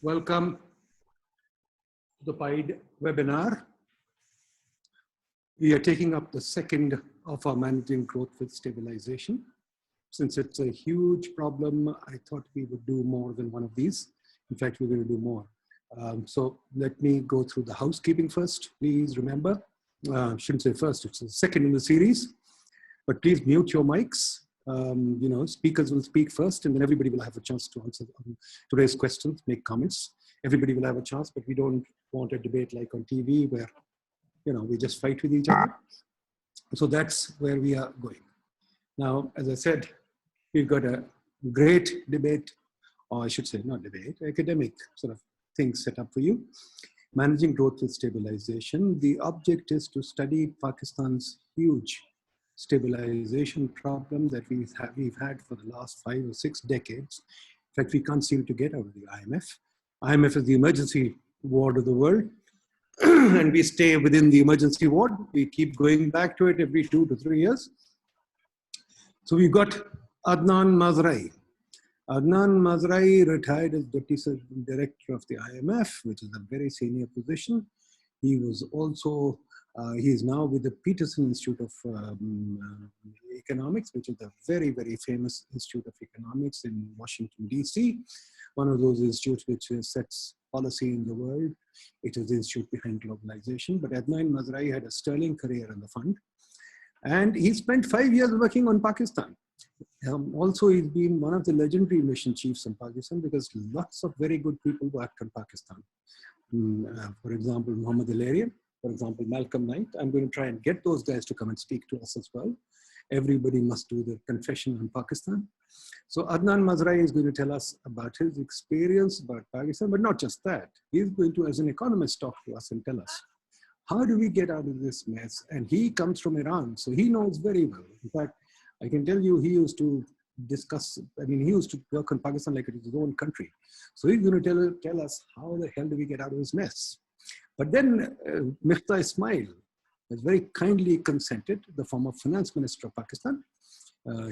Welcome to the PIDE webinar. We are taking up the second of our managing growth with stabilization. Since it's a huge problem, I thought we would do more than one of these. In fact, we're going to do more. So let me go through the housekeeping first. Please remember, shouldn't say first, it's the second in the series, but please mute your mics. Speakers will speak first and then everybody will have a chance to answer, to raise questions, make comments. Everybody will have a chance, but we don't want a debate like on TV where, we just fight with each other. So that's where we are going. Now, as I said, we've got a great debate, or I should say not debate, academic sort of thing set up for you. Managing growth with stabilization. The object is to study Pakistan's huge stabilization problem that we've had for the last 5 or 6 decades. In fact, we can't seem to get out of the IMF. IMF is the emergency ward of the world, and we stay within the emergency ward. We keep going back to it every 2 to 3 years. So we've got Adnan Mazarei. Adnan Mazarei retired as Deputy Director of the IMF, which is a very senior position. He was also he is now with the Peterson Institute of Economics, which is a very, very famous Institute of Economics in Washington, D.C. One of those institutes which sets policy in the world. It is the institute behind globalization. But Adnan Mazarei had a sterling career in the fund. And he spent 5 years working on Pakistan. Also, he's been one of the legendary mission chiefs in Pakistan because lots of very good people worked in Pakistan. For example, Muhammad Al-Arian. For example, Malcolm Knight. I'm going to try and get those guys to come and speak to us as well. Everybody must do the confession on Pakistan. So Adnan Mazarei is going to tell us about his experience about Pakistan, but not just that. He's going to, as an economist, talk to us and tell us, how do we get out of this mess? And he comes from Iran, so he knows very well. In fact, I can tell you he used to he used to work on Pakistan like it was his own country. So he's going to tell us, how the hell do we get out of this mess? But then Miftah Ismail has very kindly consented, the former finance minister of Pakistan.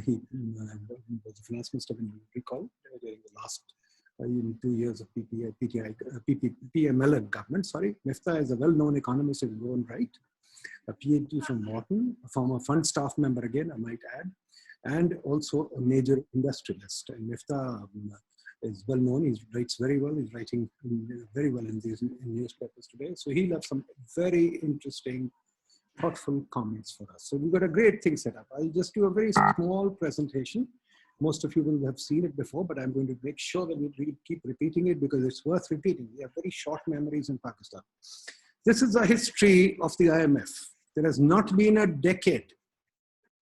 He was the finance minister, when you recall, during the last 2 years of PMLN government. Miftah is a well-known economist in his own right, a PhD from Wharton, a former fund staff member again, I might add, and also a major industrialist. And Miftah is well known. He writes very well. He's writing very well in these newspapers today. So he'll have some very interesting, thoughtful comments for us. So we've got a great thing set up. I'll just do a very small presentation. Most of you will have seen it before, but I'm going to make sure that we keep repeating it because it's worth repeating. We have very short memories in Pakistan. This is a history of the IMF. There has not been a decade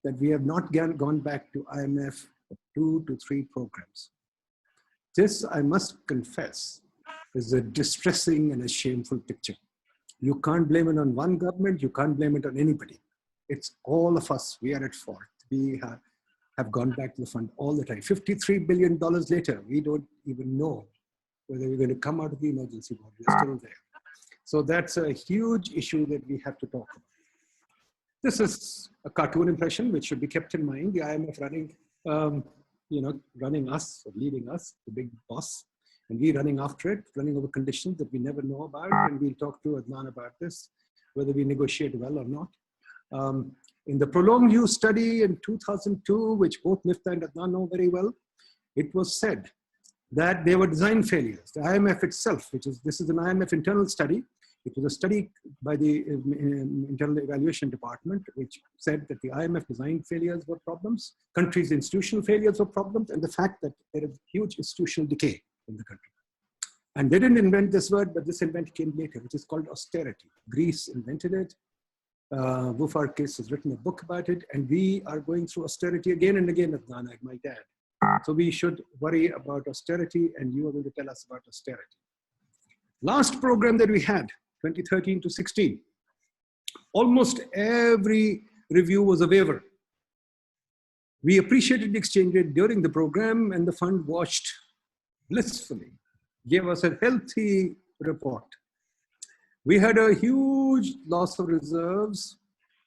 that we have not gone back to IMF for 2 to 3 programs. This, I must confess, is a distressing and a shameful picture. You can't blame it on one government. You can't blame it on anybody. It's all of us. We are at fault. We have gone back to the fund all the time. $53 billion later, we don't even know whether we're going to come out of the emergency board. We're still there. So that's a huge issue that we have to talk about. This is a cartoon impression which should be kept in mind. The IMF running us or leading us, the big boss, and we running after it, running over conditions that we never know about. And we'll talk to Adnan about this, whether we negotiate well or not. In the prolonged use study in 2002, which both Miftah and Adnan know very well, it was said that there were design failures. The IMF itself, this is an IMF internal study. It was a study by the Internal Evaluation Department, which said that the IMF design failures were problems, countries' institutional failures were problems, and the fact that there is huge institutional decay in the country. And they didn't invent this word, but this invention came later, which is called austerity. Greece invented it. Varoufakis has written a book about it, and we are going through austerity again and again, Adnan, I might add. So we should worry about austerity, and you are going to tell us about austerity. Last program that we had, 2013 to 16, almost every review was a waiver. We appreciated the exchange rate during the program, and the fund watched blissfully, gave us a healthy report. We had a huge loss of reserves,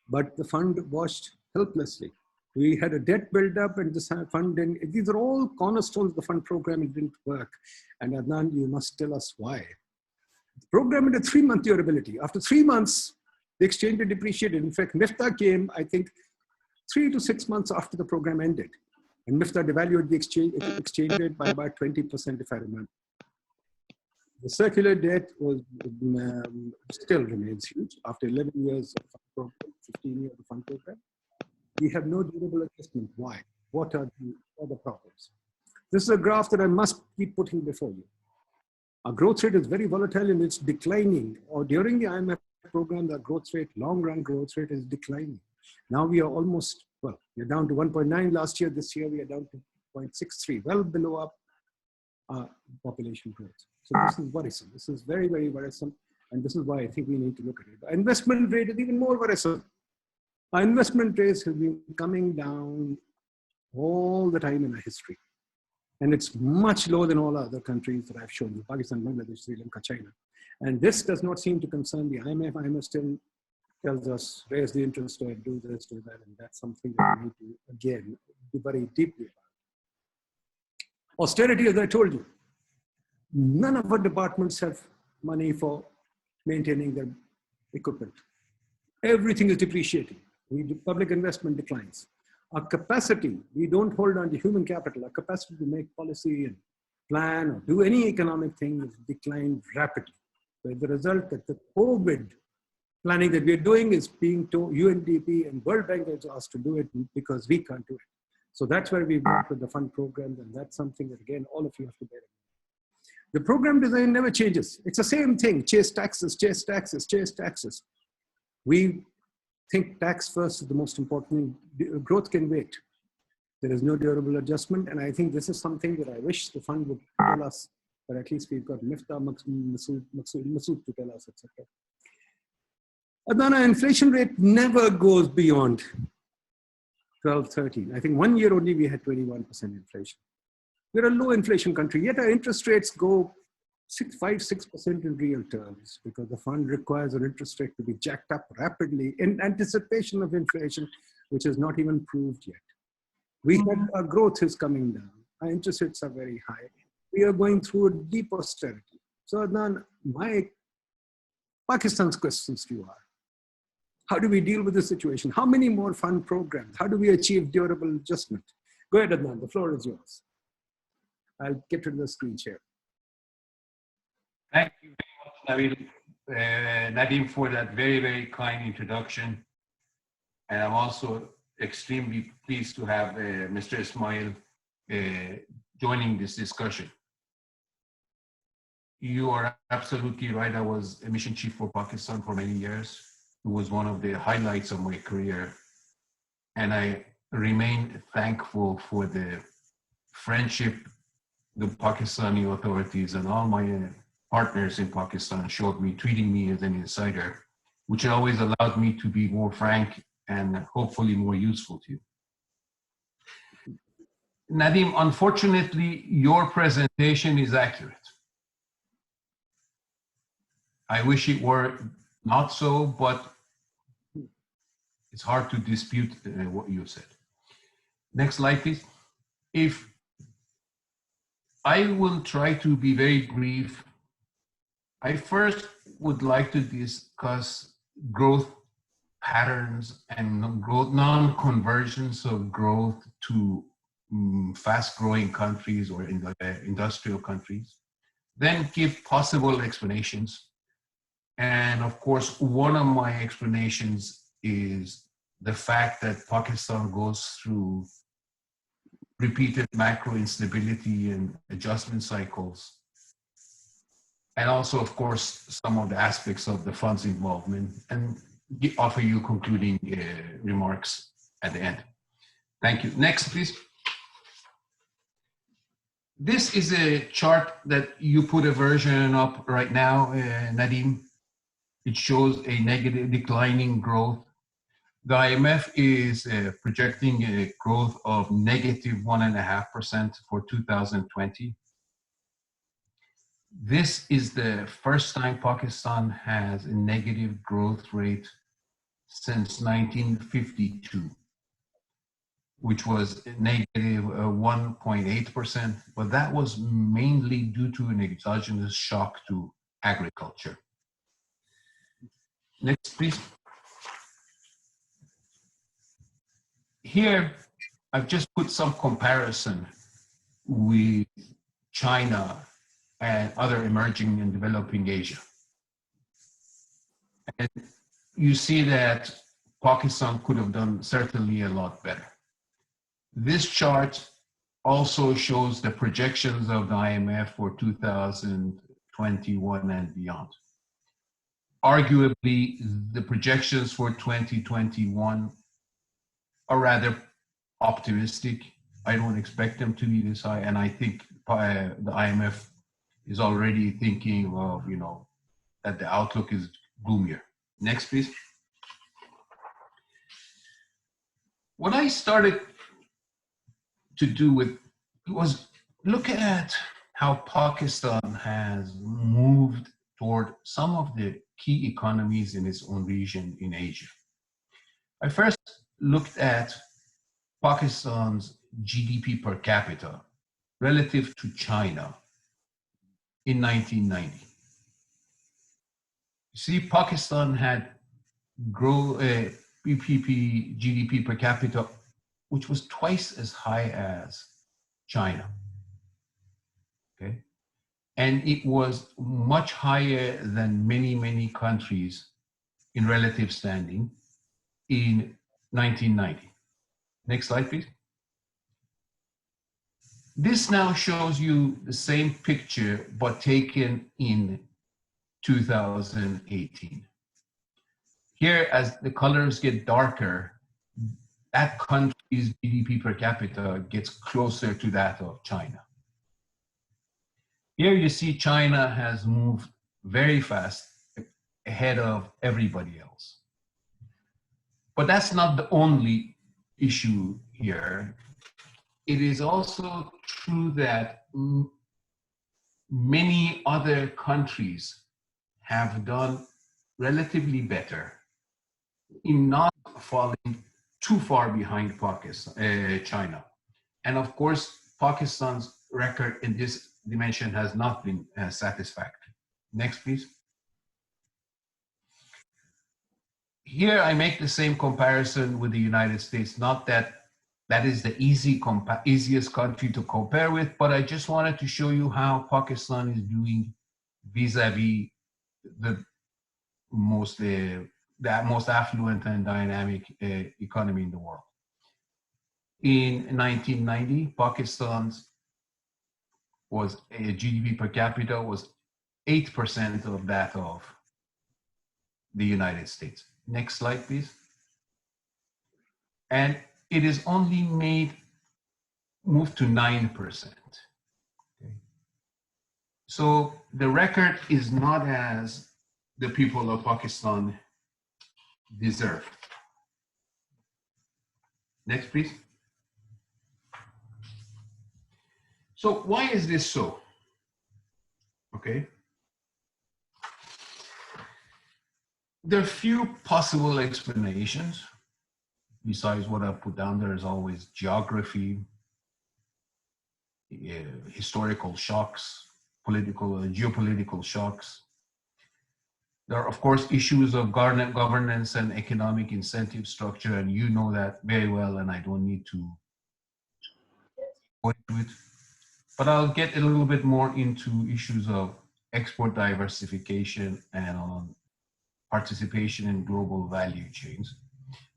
but the fund watched helplessly We had a debt buildup and this funding. These are all cornerstones of the fund program. It didn't work. And Adnan, you must tell us why. The program had a 3-month durability. After 3 months, the exchange rate depreciated. In fact, Miftah came, I think, 3 to 6 months after the program ended. And Miftah devalued the exchange rate by about 20%, if I remember. The circular debt was still remains huge after 11 years of fund program, 15 years of fund program. We have no durable adjustment. Why? What are the problems? This is a graph that I must keep putting before you. Our growth rate is very volatile and it's declining. Or during the IMF program, the growth rate, long run growth rate is declining. Now we are almost, well, we're down to 1.9 last year. This year we are down to 0.63, well below our population growth. So this is worrisome. This is very, very worrisome. And this is why I think we need to look at it. The investment rate is even more worrisome. Our investment rates have been coming down all the time in our history. And it's much lower than all other countries that I've shown you, Pakistan, Bangladesh, Sri Lanka, China. And this does not seem to concern the IMF. IMF still tells us, raise the interest rate, do this, do that. And that's something that we need to, again, be very deeply about. Austerity, as I told you, none of our departments have money for maintaining their equipment. Everything is depreciating. Public investment declines. Our capacity, we don't hold on to human capital. Our capacity to make policy and plan or do any economic thing has declined rapidly. So the result that the COVID planning that we're doing is being told, UNDP and World Bank has asked to do it because we can't do it. So that's where we work with the fund programs, and that's something that, again, all of you have to bear in mind. The program design never changes. It's the same thing, chase taxes, chase taxes, chase taxes. We think tax first is the most important thing. Growth can wait. There is no durable adjustment, and I think this is something that I wish the fund would tell us, but at least we've got Miftah, Masood to tell us, etc. Adnan, inflation rate never goes beyond 12, 13. I think 1 year only we had 21% inflation. We're a low inflation country, yet our interest rates go 5-6% in real terms because the fund requires an interest rate to be jacked up rapidly in anticipation of inflation, which is not even proved yet. Our growth is coming down. Our interest rates are very high. We are going through a deep austerity. So Adnan, Pakistan's questions to you are, how do we deal with this situation? How many more fund programs? How do we achieve durable adjustment? Go ahead, Adnan, the floor is yours. I'll get to the screen share. Thank you very much, Nadeem, for that very, very kind introduction. And I'm also extremely pleased to have Mr. Ismail joining this discussion. You are absolutely right. I was a mission chief for Pakistan for many years. It was one of the highlights of my career. And I remain thankful for the friendship the Pakistani authorities and all my partners in Pakistan showed me, treating me as an insider, which always allowed me to be more frank and hopefully more useful to you. Nadeem, unfortunately, your presentation is accurate. I wish it were not so, but it's hard to dispute what you said. Next slide, please. I will try to be very brief. I first would like to discuss growth patterns and non-convergence of growth to fast-growing countries or industrial countries, then give possible explanations. And of course, one of my explanations is the fact that Pakistan goes through repeated macro instability and adjustment cycles. And also, of course, some of the aspects of the fund's involvement, and offer you concluding remarks at the end. Thank you. Next, please. This is a chart that you put a version up right now, Nadeem. It shows a negative declining growth. The IMF is projecting a growth of -1.5% for 2020. This is the first time Pakistan has a negative growth rate since 1952. which was negative 1.8%, but that was mainly due to an exogenous shock to agriculture. Next, please. Here, I've just put some comparison with China and other emerging and developing Asia. And you see that Pakistan could have done certainly a lot better. This chart also shows the projections of the IMF for 2021 and beyond. Arguably, the projections for 2021 are rather optimistic. I don't expect them to be this high, and I think the IMF is already thinking of, that the outlook is gloomier. Next, please. What I started to do was look at how Pakistan has moved toward some of the key economies in its own region in Asia. I first looked at Pakistan's GDP per capita relative to China in 1990. You see, Pakistan had PPP GDP per capita, which was twice as high as China. Okay, and it was much higher than many, many countries in relative standing in 1990. Next slide, please. This now shows you the same picture, but taken in 2018. Here, as the colors get darker, that country's GDP per capita gets closer to that of China. Here you see China has moved very fast ahead of everybody else. But that's not the only issue here. It is also true that many other countries have done relatively better in not falling too far behind China. And of course, Pakistan's record in this dimension has not been satisfactory. Next, please. Here I make the same comparison with the United States, not that that is the easiest country to compare with, but I just wanted to show you how Pakistan is doing vis-a-vis the most affluent and dynamic economy in the world. In 1990, Pakistan's GDP per capita was 8% of that of the United States. Next slide, please. And it is only moved to 9%. Okay. So the record is not as the people of Pakistan deserve. Next, please. So why is this so? Okay. There are few possible explanations. Besides what I've put down, there is always geography, historical shocks, geopolitical shocks. There are, of course, issues of governance and economic incentive structure, and you know that very well, and I don't need to go into it. But I'll get a little bit more into issues of export diversification and on participation in global value chains.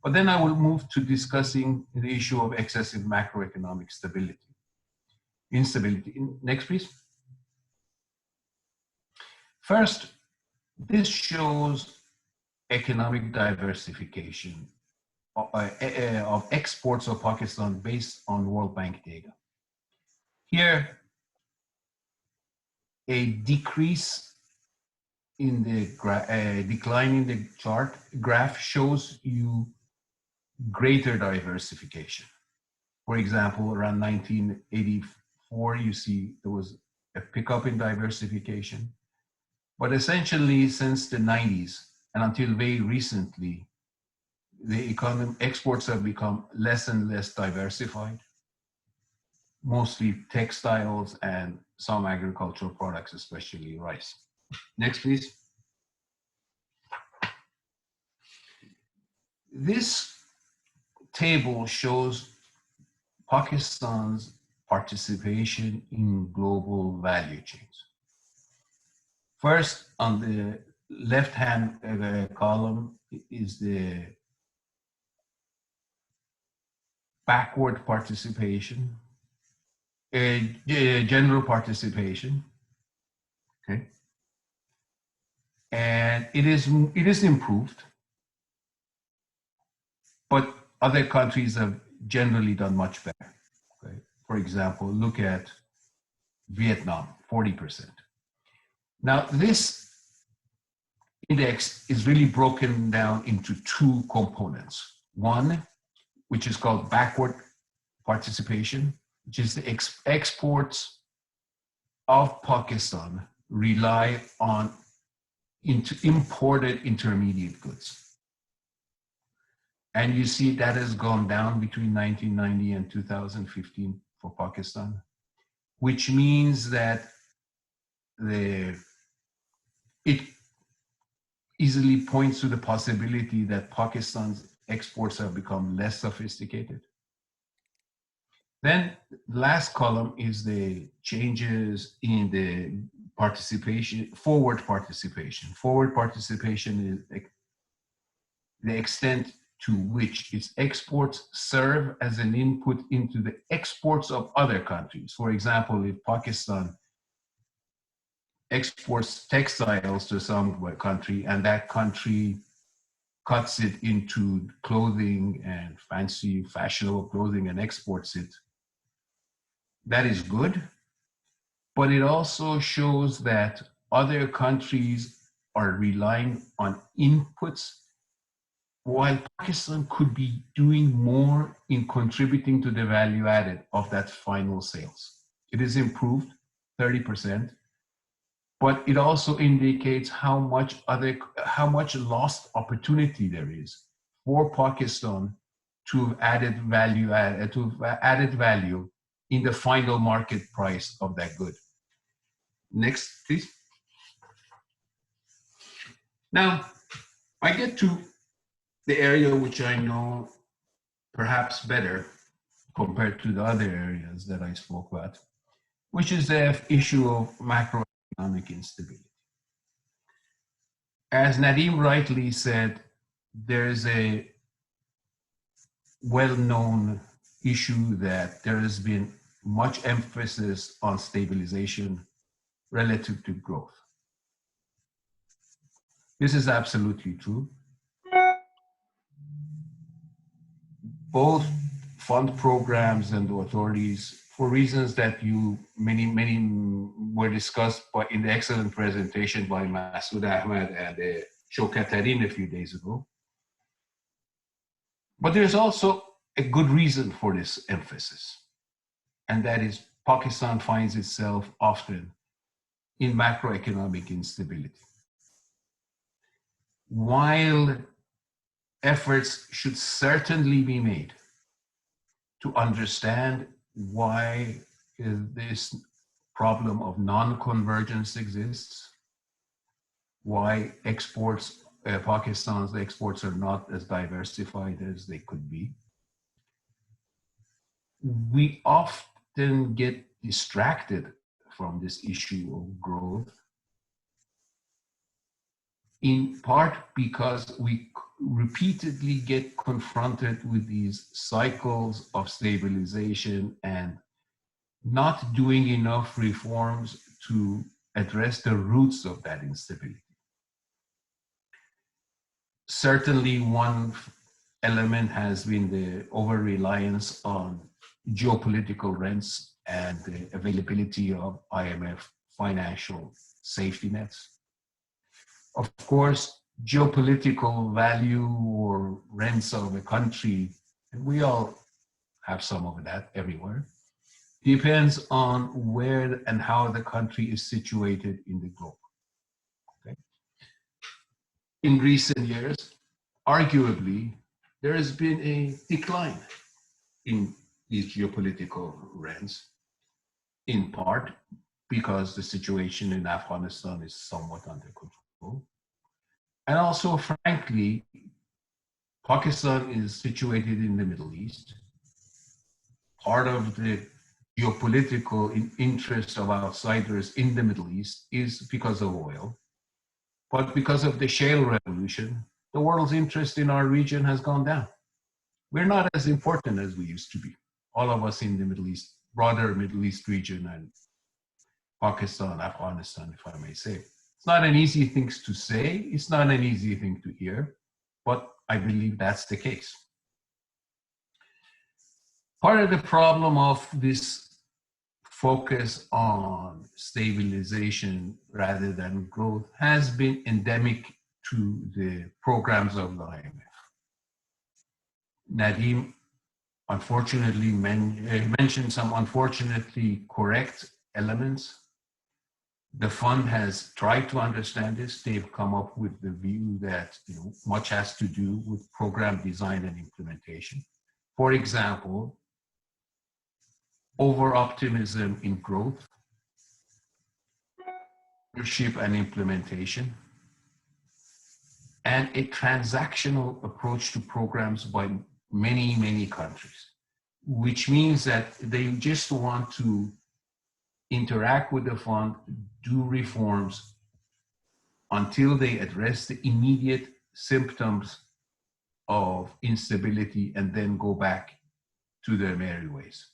But then I will move to discussing the issue of excessive macroeconomic instability. Next, please. First, this shows economic diversification of exports of Pakistan based on World Bank data. Here, a decrease in the decline in the chart graph shows you greater diversification. For example, around 1984, you see there was a pickup in diversification. But essentially, since the 90s and until very recently, exports have become less and less diversified, mostly textiles and some agricultural products, especially rice. Next, please. This table shows Pakistan's participation in global value chains. First, on the left-hand column is the backward participation, general participation, okay? And it is improved, but other countries have generally done much better, okay? For example, look at Vietnam, 40%. Now, this index is really broken down into two components. One, which is called backward participation, which is the exports of Pakistan rely on imported intermediate goods. And you see that has gone down between 1990 and 2015 for Pakistan, which means that it easily points to the possibility that Pakistan's exports have become less sophisticated. Then the last column is the changes in the participation, forward participation. Forward participation is the extent to which its exports serve as an input into the exports of other countries. For example, if Pakistan exports textiles to some country and that country cuts it into clothing and fancy fashionable clothing and exports it, that is good. But it also shows that other countries are relying on inputs while Pakistan could be doing more in contributing to the value added of that final sales. It is improved 30%, but it also indicates how much lost opportunity there is for Pakistan to have added value in the final market price of that good. Next, please. Now, I get to the area which I know perhaps better compared to the other areas that I spoke about, which is the issue of macroeconomic instability. As Nadeem rightly said, there is a well-known issue that there has been much emphasis on stabilization relative to growth. This is absolutely true. Both fund programs and the authorities, for reasons that many were discussed in the excellent presentation by Masood Ahmed and Shaukat Tareen a few days ago. But there's also a good reason for this emphasis, and that is Pakistan finds itself often in macroeconomic instability. While efforts should certainly be made to understand why this problem of non-convergence exists, why Pakistan's exports are not as diversified as they could be, we often get distracted from this issue of growth, in part because we repeatedly get confronted with these cycles of stabilization and not doing enough reforms to address the roots of that instability. Certainly one element has been the over-reliance on geopolitical rents and the availability of IMF financial safety nets. Of course, geopolitical value or rents of a country, and we all have some of that everywhere, depends on where and how the country is situated in the globe. Okay? In recent years, arguably, there has been a decline in these geopolitical rents, in part because the situation in Afghanistan is somewhat under control. And also, frankly, Pakistan is situated in the Middle East. Part of the geopolitical interest of outsiders in the Middle East is because of oil. But because of the shale revolution, the world's interest in our region has gone down. We're not as important as we used to be. All of us in the Middle East, broader Middle East region, and Pakistan, Afghanistan, if I may say. It's not an easy thing to say. It's not an easy thing to hear, but I believe that's the case. Part of the problem of this focus on stabilization rather than growth has been endemic to the programs of the IMF. Nadeem unfortunately mentioned some unfortunately correct elements. The fund has tried to understand this. They've come up with the view that much has to do with program design and implementation. For example, over-optimism in growth, leadership and implementation, and a transactional approach to programs by many, many countries, which means that they just want to interact with the fund, do reforms until they address the immediate symptoms of instability and then go back to their merry ways.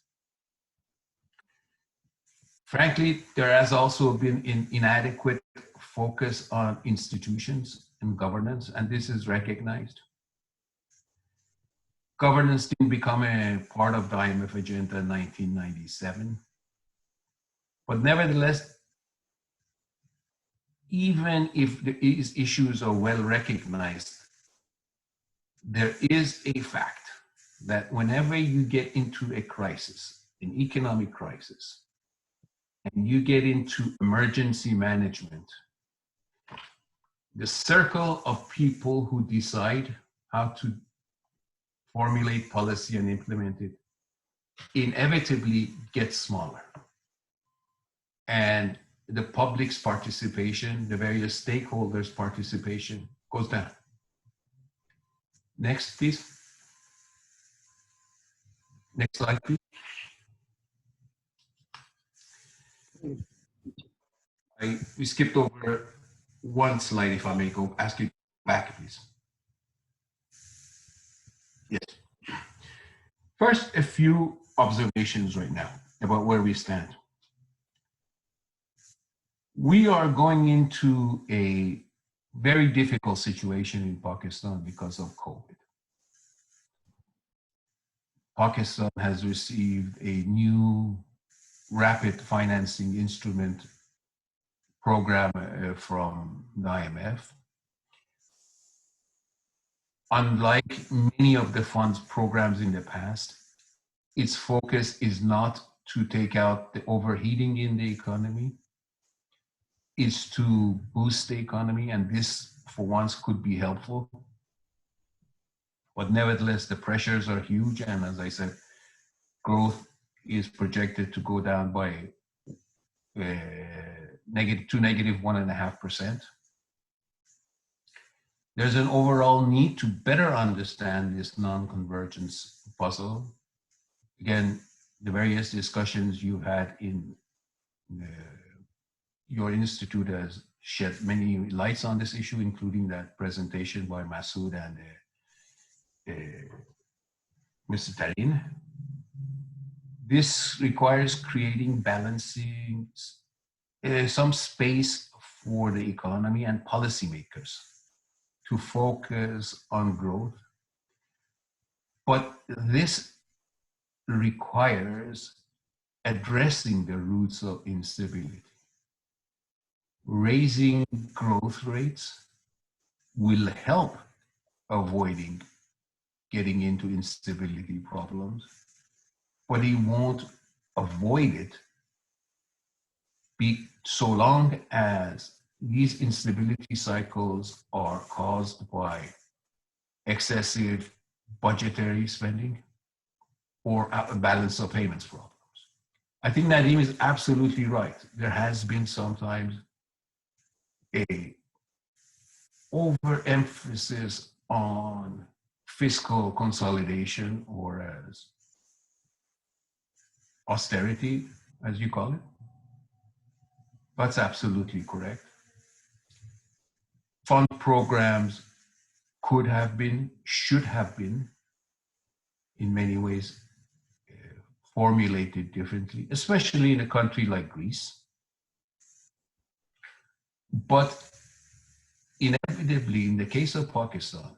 Frankly, there has also been an inadequate focus on institutions and governance, and this is recognized. Governance didn't become a part of the IMF agenda in 1997. But nevertheless, even if these issues are well recognized, there is a fact that whenever you get into a crisis, an economic crisis, and you get into emergency management, the circle of people who decide how to formulate policy and implement it inevitably gets smaller. And the public's participation, the various stakeholders' participation goes down. Next, please. Next slide, please. We skipped over one slide, if I may go, ask you back, please. Yes. First, a few observations right now about where we stand. We are going into a very difficult situation in Pakistan because of COVID. Pakistan has received a new rapid financing instrument program from the IMF. Unlike many of the fund's programs in the past, its focus is not to take out the overheating in the economy, is to boost the economy, and this for once could be helpful. But nevertheless, the pressures are huge, and as I said, growth is projected to go down by -1.5%. There's an overall need to better understand this non-convergence puzzle. Again, the various discussions you had in your institute has shed many lights on this issue, including that presentation by Masood and Mr. Tarin. This requires creating balancing, some space for the economy and policymakers to focus on growth. But this requires addressing the roots of instability. Raising growth rates will help avoiding getting into instability problems, but it won't avoid it so long as these instability cycles are caused by excessive budgetary spending or a balance of payments problems. I think Nadeem is absolutely right. There has been sometimes a overemphasis on fiscal consolidation, or as austerity, as you call it. That's absolutely correct. Fund programs could have been, should have been, in many ways, formulated differently, especially in a country like Greece. But inevitably, in the case of Pakistan,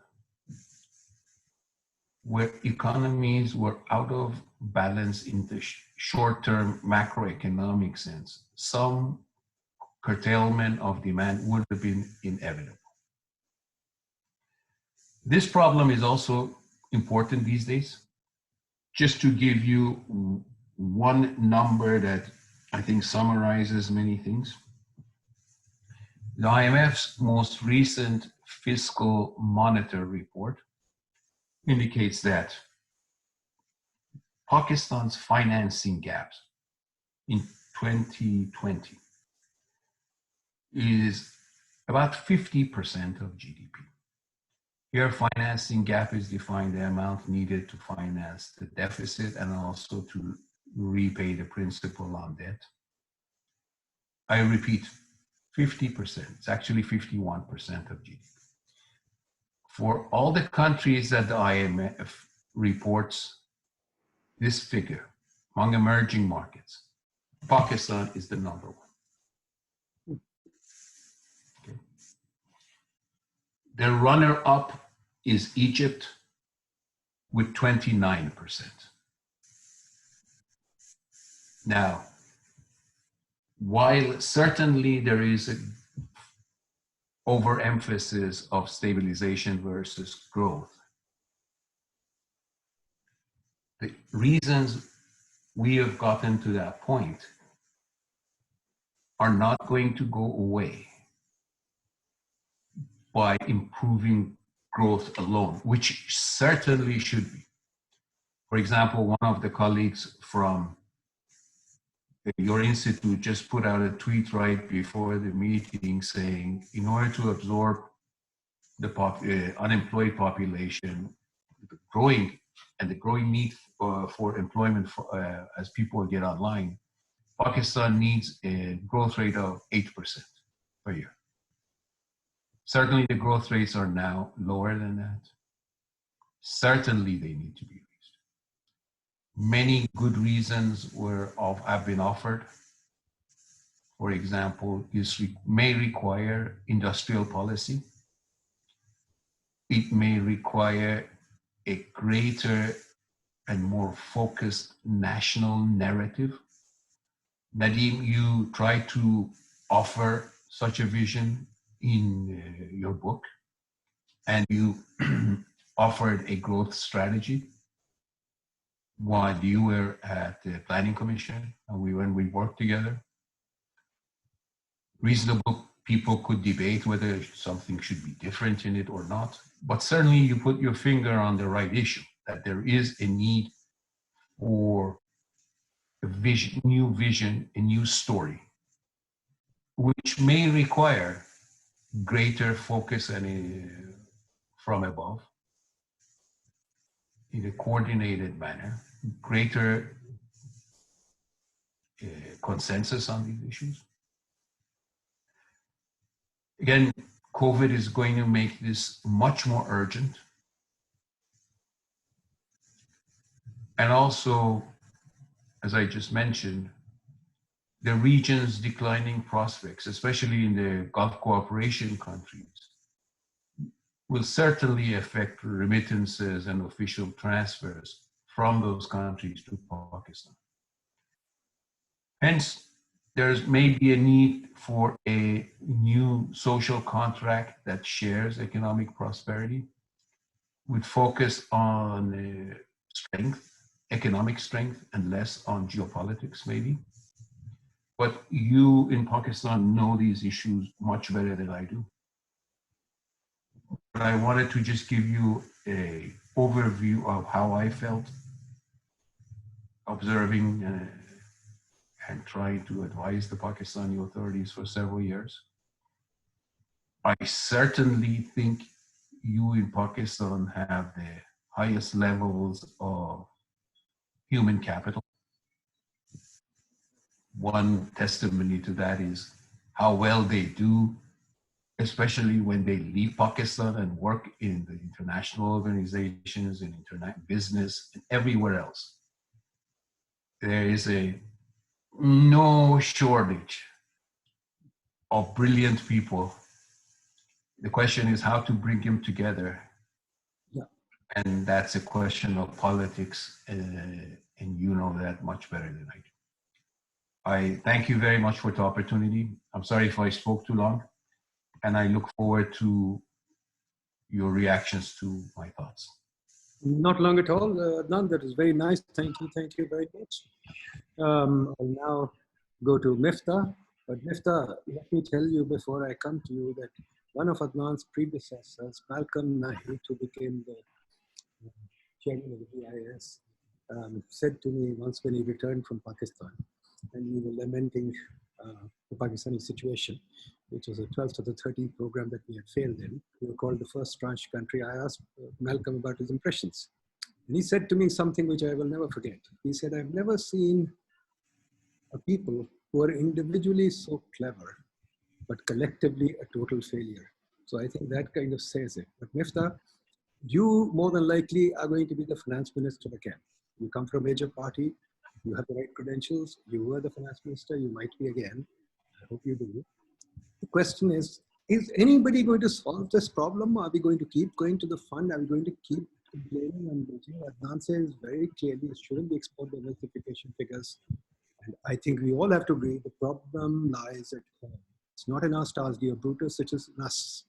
where economies were out of balance in the short-term macroeconomic sense, some curtailment of demand would have been inevitable. This problem is also important these days. Just to give you one number that I think summarizes many things. The IMF's most recent fiscal monitor report indicates that Pakistan's financing gaps in 2020 is about 50% of GDP. Here, financing gap is defined the amount needed to finance the deficit and also to repay the principal on debt. I repeat, 50%. It's actually 51% of GDP. For all the countries that the IMF reports this figure, among emerging markets, Pakistan is the number one. Okay. The runner-up is Egypt with 29%. Now, while certainly there is an overemphasis of stabilization versus growth, the reasons we have gotten to that point are not going to go away by improving growth alone, which certainly should be. For example, one of the colleagues from your institute just put out a tweet right before the meeting saying, in order to absorb the unemployed population, the growing need for employment as people get online, Pakistan needs a growth rate of 8% per year. Certainly the growth rates are now lower than that. Certainly they need to be raised. Many good reasons have been offered. For example, this may require industrial policy. It may require a greater and more focused national narrative. Nadeem, you try to offer such a vision in your book, and you offered a growth strategy while you were at the Planning Commission, and when we worked together. Reasonable people could debate whether something should be different in it or not, but certainly you put your finger on the right issue, that there is a need for a new vision, a new story, which may require greater focus and from above in a coordinated manner, greater consensus on these issues. Again, COVID is going to make this much more urgent. And also, as I just mentioned, the region's declining prospects, especially in the Gulf cooperation countries, will certainly affect remittances and official transfers from those countries to Pakistan. Hence, there may be a need for a new social contract that shares economic prosperity with focus on strength, economic strength, and less on geopolitics, maybe. But you in Pakistan know these issues much better than I do. But I wanted to just give you an overview of how I felt observing and trying to advise the Pakistani authorities for several years. I certainly think you in Pakistan have the highest levels of human capital. One testimony to that is how well they do, especially when they leave Pakistan and work in the international organizations and internet business and everywhere else. There is no shortage of brilliant people. The question is how to bring them together. Yeah. And that's a question of politics, and you know that much better than I do. I thank you very much for the opportunity. I'm sorry if I spoke too long, and I look forward to your reactions to my thoughts. Not long at all, Adnan. That is very nice. Thank you very much. I'll now go to Miftah. But Miftah, let me tell you before I come to you that one of Adnan's predecessors, Malcolm Nahi, who became the chairman of the BIS, said to me once when he returned from Pakistan, and we were lamenting the Pakistani situation, which was a 12th to the 13th program that we had failed in. We were called the first tranche country. I asked Malcolm about his impressions. And he said to me something which I will never forget. He said, I've never seen a people who are individually so clever, but collectively a total failure. So I think that kind of says it. But Miftah, you more than likely are going to be the finance minister again. You come from a major party, you have the right credentials, you were the finance minister, you might be again. I hope you do. The question is anybody going to solve this problem? Are we going to keep going to the fund? Are we going to keep blaming and bitching? Adnan says very clearly it shouldn't be export diversification figures. And I think we all have to agree the problem lies at home. It's not in our stars, dear Brutus, it is in us.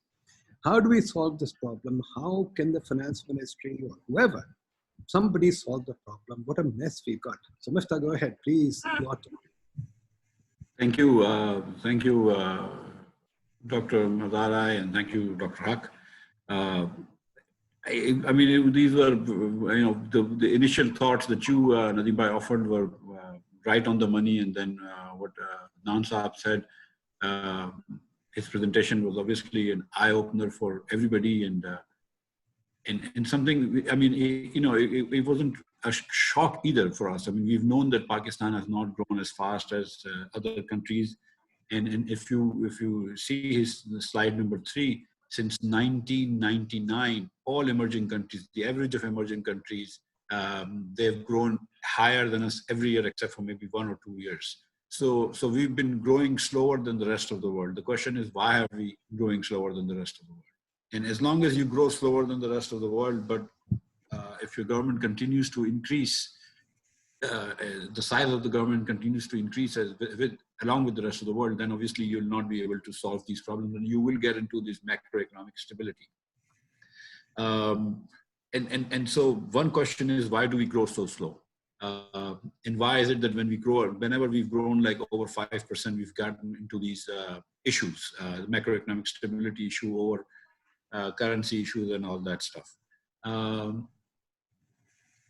How do we solve this problem? How can the finance ministry or whoever, somebody solve the problem? What a mess we've got. So Miftah, go ahead, please. Thank you, Dr. Mazarei, and thank you, Dr. Haq. I mean, these were, the initial thoughts that you, Nadeem Bhai, offered were right on the money, and then what Adnan Saab said, his presentation was obviously an eye-opener for everybody, and something, I mean, it wasn't a shock either for us. I mean, we've known that Pakistan has not grown as fast as other countries, and if you see his slide number 3, since 1999, all emerging countries, the average of emerging countries, they've grown higher than us every year except for maybe 1 or 2 years. So we've been growing slower than the rest of the world. The question is, why are we growing slower than the rest of the world? And as long as you grow slower than the rest of the world, but if your government continues to increase, the size of the government continues to increase along with the rest of the world, then obviously you'll not be able to solve these problems, and you will get into this macroeconomic stability. And so one question is, why do we grow so slow? And why is it that when we grow, whenever we've grown like over 5%, we've gotten into these issues, macroeconomic stability issue or currency issues and all that stuff.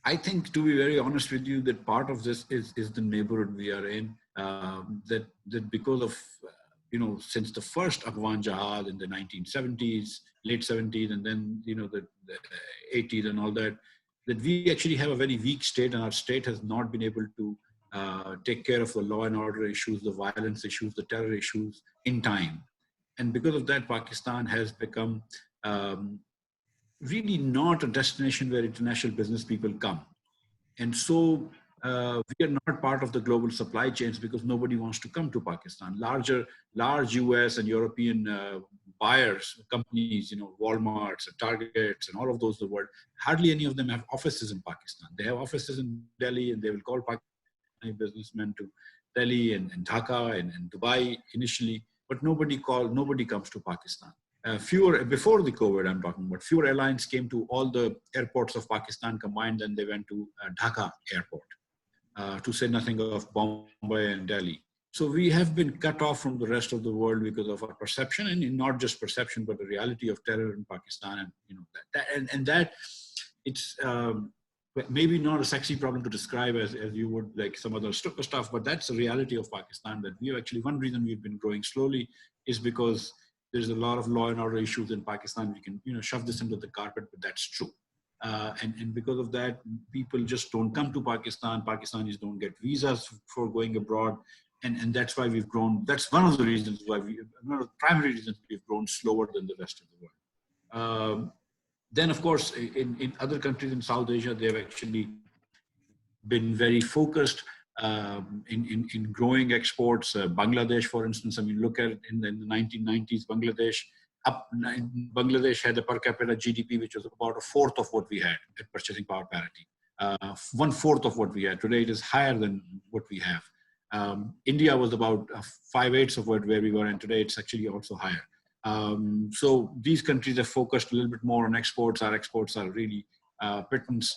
I think, to be very honest with you, that part of this is the neighborhood we are in, that because of, since the first Afghan Jihad in the 1970s, late 70s, and then, the 80s and all that, that we actually have a very weak state, and our state has not been able to take care of the law and order issues, the violence issues, the terror issues in time. And because of that, Pakistan has become really not a destination where international business people come. And so we are not part of the global supply chains because nobody wants to come to Pakistan. Large US and European buyers, companies, Walmarts and Targets and all of those in the world, hardly any of them have offices in Pakistan. They have offices in Delhi, and they will call Pakistani businessmen to Delhi and Dhaka and Dubai initially, but nobody comes to Pakistan. Before the COVID, I'm talking about, fewer airlines came to all the airports of Pakistan combined than they went to Dhaka airport, to say nothing of Bombay and Delhi. So we have been cut off from the rest of the world because of our perception, and not just perception, but the reality of terror in Pakistan, and that it's maybe not a sexy problem to describe as you would like some other stuff, but that's the reality of Pakistan, that we have actually, one reason we've been growing slowly is because there's a lot of law and order issues in Pakistan. We can, shove this under the carpet, but that's true. And because of that, people just don't come to Pakistan. Pakistanis don't get visas for going abroad. And that's why we've grown. That's one of the reasons why one of the primary reasons we've grown slower than the rest of the world. Then, of course, in other countries in South Asia, they have actually been very focused in growing exports. Bangladesh, for instance, I mean, look at it in the 1990s, Bangladesh had a per capita GDP, which was about a fourth of what we had at purchasing power parity. 1/4 of what we had. Today, it is higher than what we have. India was about 5/8 of where we were, and today it's actually also higher. So these countries have focused a little bit more on exports. Our exports are really pittance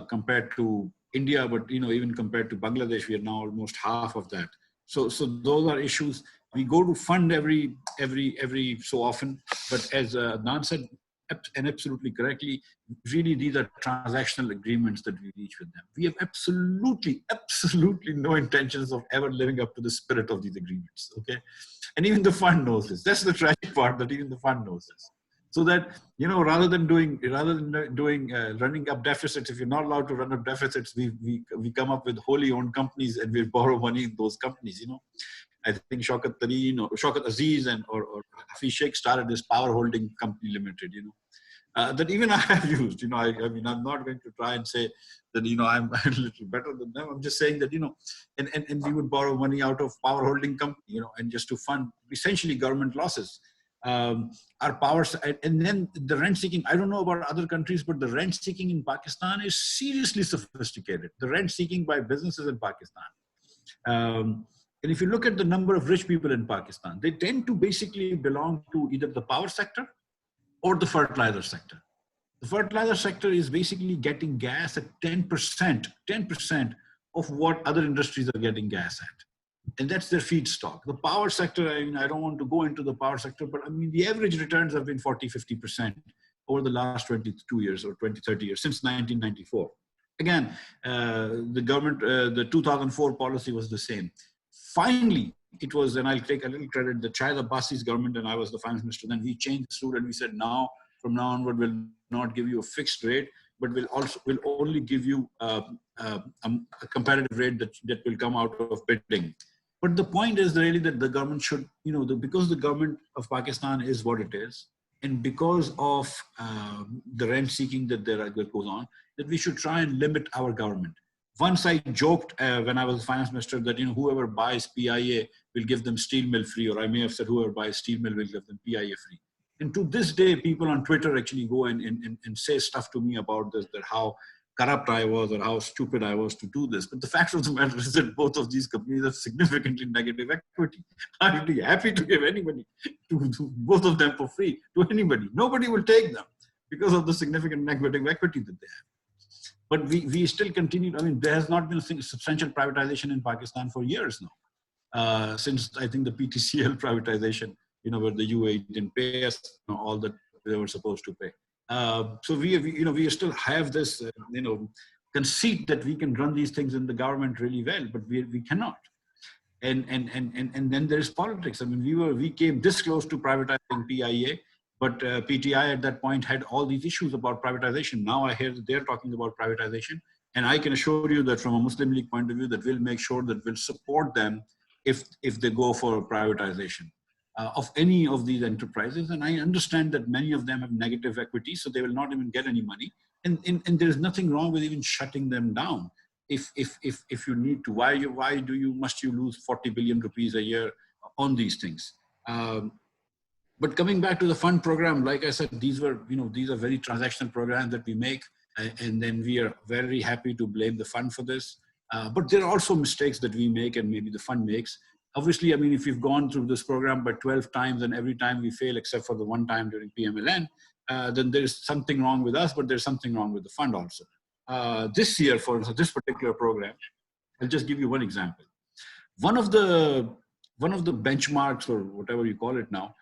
compared to India, but even compared to Bangladesh, we are now almost half of that. So those are issues. We go to fund every so often, but as Adnan said, and absolutely correctly, really these are transactional agreements that we reach with them. We have absolutely no intentions of ever living up to the spirit of these agreements, okay? And even the fund knows this. That's the tragic part, that even the fund knows this. So that, rather than running up deficits, if you're not allowed to run up deficits, we come up with wholly owned companies and we borrow money in those companies, I think Shaukat Tareen or Shaukat Aziz or Hafiz Sheikh started this power holding company limited, that even I have used, I mean, I'm not going to try and say that, I'm a little better than them. I'm just saying that, and we would borrow money out of power holding company, and just to fund essentially government losses. Our powers, and then the rent seeking, I don't know about other countries, but the rent seeking in Pakistan is seriously sophisticated. The rent seeking by businesses in Pakistan. And if you look at the number of rich people in Pakistan, they tend to basically belong to either the power sector or the fertilizer sector. The fertilizer sector is basically getting gas at 10% of what other industries are getting gas at. And that's their feedstock. The power sector, I mean, I don't want to go into the power sector, but I mean, the average returns have been 40-50% over the last 22 years or 20-30 years, since 1994. Again, the government, the 2004 policy was the same. Finally, it was, and I'll take a little credit, the Shahid Abbasi's government, and I was the finance minister, then we changed the rule and we said, from now onward, we'll not give you a fixed rate, but we'll only give you a competitive rate that will come out of bidding. But the point is really that the government should, because the government of Pakistan is what it is, and because of the rent seeking that goes on, that we should try and limit our government. Once I joked when I was finance minister that, whoever buys PIA will give them steel mill free, or I may have said whoever buys steel mill will give them PIA free. And to this day, people on Twitter actually go and say stuff to me about this, that how corrupt I was or how stupid I was to do this. But the fact of the matter is that both of these companies have significantly negative equity. I would be happy to give anybody, to both of them for free, to anybody. Nobody will take them because of the significant negative equity that they have. But we still continue. I mean, there has not been a substantial privatization in Pakistan for years now. Since I think the PTCL privatization, where the UAE didn't pay us all that they were supposed to pay. So we still have this, conceit that we can run these things in the government really well, but we cannot. And then there's politics. I mean, we came this close to privatizing PIA. But PTI at that point had all these issues about privatization. Now I hear that they're talking about privatization. And I can assure you that from a Muslim League point of view, that we'll make sure that we'll support them if they go for privatization of any of these enterprises. And I understand that many of them have negative equity, so they will not even get any money. And there's nothing wrong with even shutting them down. If you need to, must you lose 40 billion rupees a year on these things? But coming back to the fund program, like I said, these are very transactional programs that we make, and then we are very happy to blame the fund for this. But there are also mistakes that we make and maybe the fund makes. Obviously, I mean, if we've gone through this program by 12 times and every time we fail except for the one time during PMLN, then there's something wrong with us, but there's something wrong with the fund also. This year, for this particular program, I'll just give you one example. One of the benchmarks, or whatever you call it now,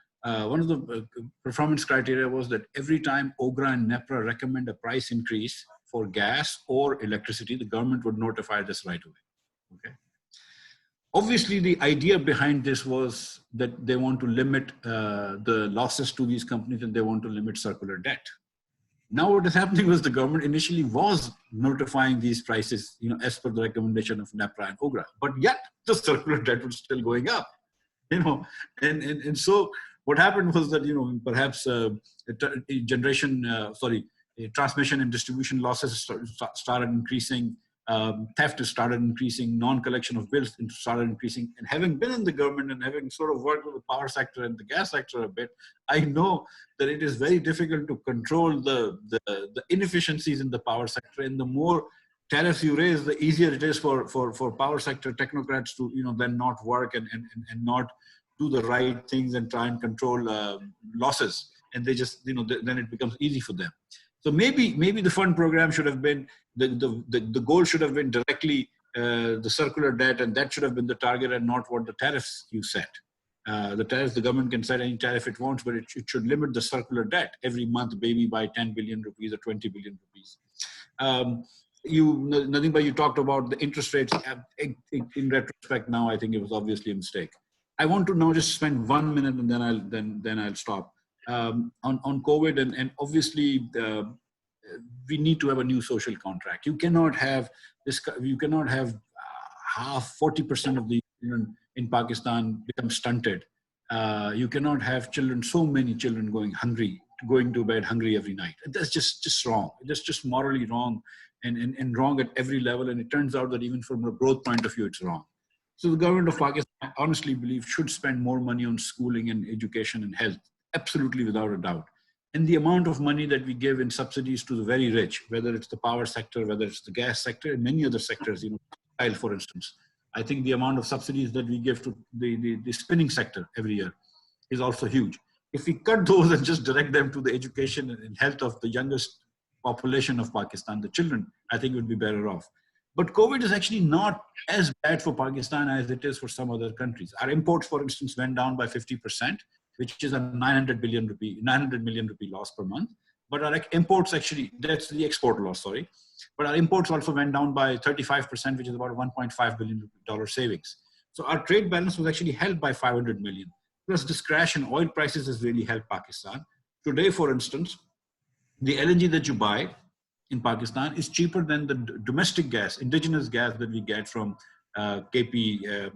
one of the performance criteria was that every time OGRA and NEPRA recommend a price increase for gas or electricity, the government would notify this right away. Okay. Obviously, the idea behind this was that they want to limit the losses to these companies and they want to limit circular debt. Now what is happening was the government initially was notifying these prices, as per the recommendation of NEPRA and OGRA, but yet the circular debt was still going up, and so what happened was that, perhaps transmission and distribution losses started increasing, theft started increasing, non-collection of bills started increasing. And having been in the government and having sort of worked with the power sector and the gas sector a bit, I know that it is very difficult to control the inefficiencies in the power sector. And the more tariffs you raise, the easier it is for power sector technocrats to, then not work and not do the right things and try and control losses. And they just, then it becomes easy for them. So maybe the fund program should have been, the goal should have been directly the circular debt, and that should have been the target and not what the tariffs you set. The tariffs, the government can set any tariff it wants, but it should limit the circular debt every month, maybe by 10 billion rupees or 20 billion rupees. Nothing but you talked about the interest rates. In retrospect now, I think it was obviously a mistake. I want to now just spend 1 minute and then I'll stop. On COVID, and obviously we need to have a new social contract. You cannot have this. You cannot have 40% of the children in Pakistan become stunted. You cannot have children, so many children going to bed hungry every night. That's just wrong. That's just morally wrong, and wrong at every level. And it turns out that even from a growth point of view, it's wrong. So the government of Pakistan, I honestly believe, should spend more money on schooling and education and health. Absolutely, without a doubt. And the amount of money that we give in subsidies to the very rich, whether it's the power sector, whether it's the gas sector, and many other sectors, for instance, I think the amount of subsidies that we give to the spinning sector every year is also huge. If we cut those and just direct them to the education and health of the youngest population of Pakistan, the children, I think we'd be better off. But COVID is actually not as bad for Pakistan as it is for some other countries. Our imports, for instance, went down by 50%, which is a 900 million rupee loss per month. But our imports actually, that's the export loss, sorry. But our imports also went down by 35%, which is about $1.5 billion savings. So our trade balance was actually held by 500 million. Plus this crash in oil prices has really helped Pakistan. Today, for instance, the LNG that you buy in Pakistan is cheaper than the domestic gas, indigenous gas that we get from KP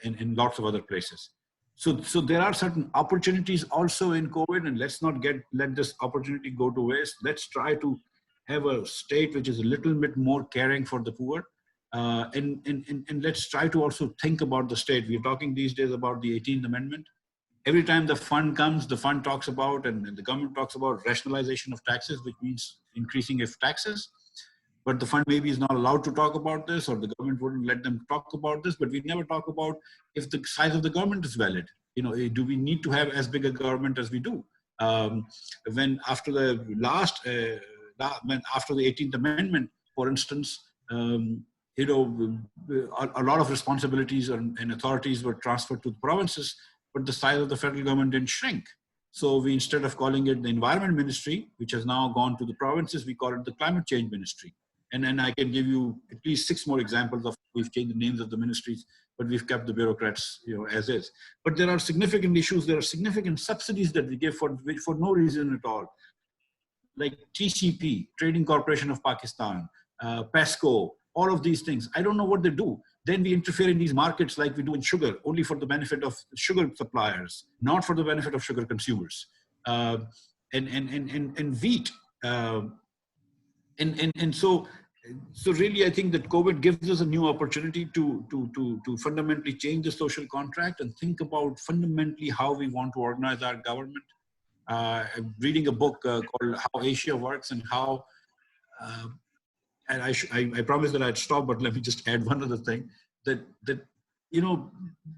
and lots of other places. So there are certain opportunities also in COVID, and let's not let this opportunity go to waste. Let's try to have a state which is a little bit more caring for the poor. And let's try to also think about the state. We're talking these days about the 18th Amendment. Every time the fund comes, the fund talks about, and the government talks about rationalization of taxes, which means increasing of taxes. But the fund maybe is not allowed to talk about this, or the government wouldn't let them talk about this. But we never talk about if the size of the government is valid. Do we need to have as big a government as we do? When after the after the 18th Amendment, for instance, a lot of responsibilities and authorities were transferred to the provinces, but the size of the federal government didn't shrink. So we, instead of calling it the Environment Ministry, which has now gone to the provinces, we call it the Climate Change Ministry. And I can give you at least 6 more examples of we've changed the names of the ministries, but we've kept the bureaucrats, as is. But there are significant issues. There are significant subsidies that we give for no reason at all, like TCP, Trading Corporation of Pakistan, PESCO, all of these things. I don't know what they do. Then we interfere in these markets like we do in sugar, only for the benefit of sugar suppliers, not for the benefit of sugar consumers. And wheat. So really, I think that COVID gives us a new opportunity to fundamentally change the social contract and think about fundamentally how we want to organize our government. I'm reading a book called How Asia Works, and how, and I promised that I'd stop, but let me just add one other thing, that no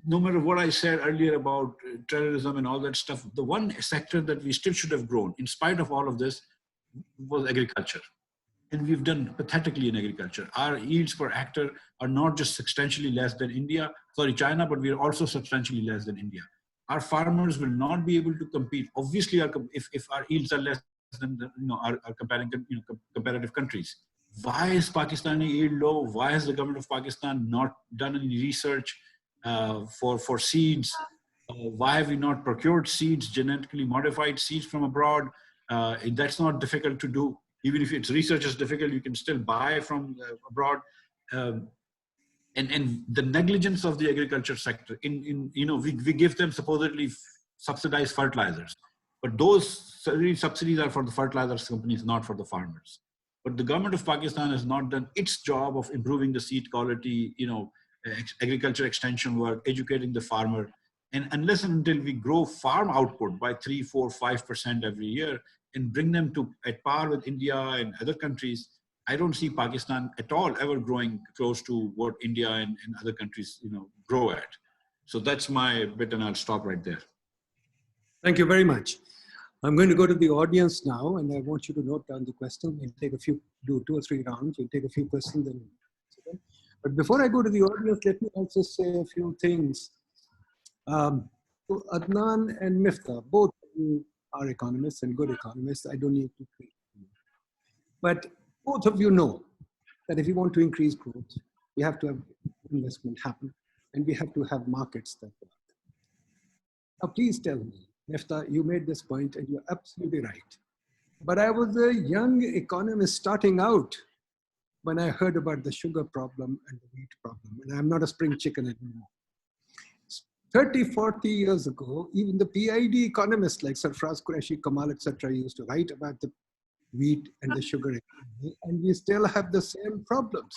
matter what I said earlier about terrorism and all that stuff, the one sector that we still should have grown, in spite of all of this, was agriculture. And we've done pathetically in agriculture. Our yields per hectare are not just substantially less than China, but we are also substantially less than India. our farmers will not be able to compete. Obviously, if our yields are less than our comparative countries. Why is Pakistani yield low? Why has the government of Pakistan not done any research for seeds? Why have we not procured seeds, genetically modified seeds from abroad? That's not difficult to do. Even if it's research is difficult, you can still buy from abroad. And the negligence of the agriculture sector we give them supposedly subsidized fertilizers, but those subsidies are for the fertilizers companies, not for the farmers. But the government of Pakistan has not done its job of improving the seed quality, agriculture extension work, educating the farmer. And unless and until we grow farm output by 3, 4, 5% every year and bring them to at par with India and other countries, I don't see Pakistan at all ever growing close to what India and other countries, grow at. So that's my bit, and I'll stop right there. Thank you very much. I'm going to go to the audience now, and I want you to note down the question. We'll take do 2 or 3 rounds. We'll take a few questions. But before I go to the audience, let me also say a few things. To Adnan and Miftah, both of you are economists and good economists. I don't need to preach to you. But both of you know that if you want to increase growth, we have to have investment happen, and we have to have markets that work. Now, please tell me, Miftah, you made this point, and you're absolutely right. But I was a young economist starting out when I heard about the sugar problem and the wheat problem, and I'm not a spring chicken anymore. 30, 40 years ago, even the PIDE economists like Sarfraz Qureshi, Kamal, etc., used to write about the wheat and the sugar economy, and we still have the same problems.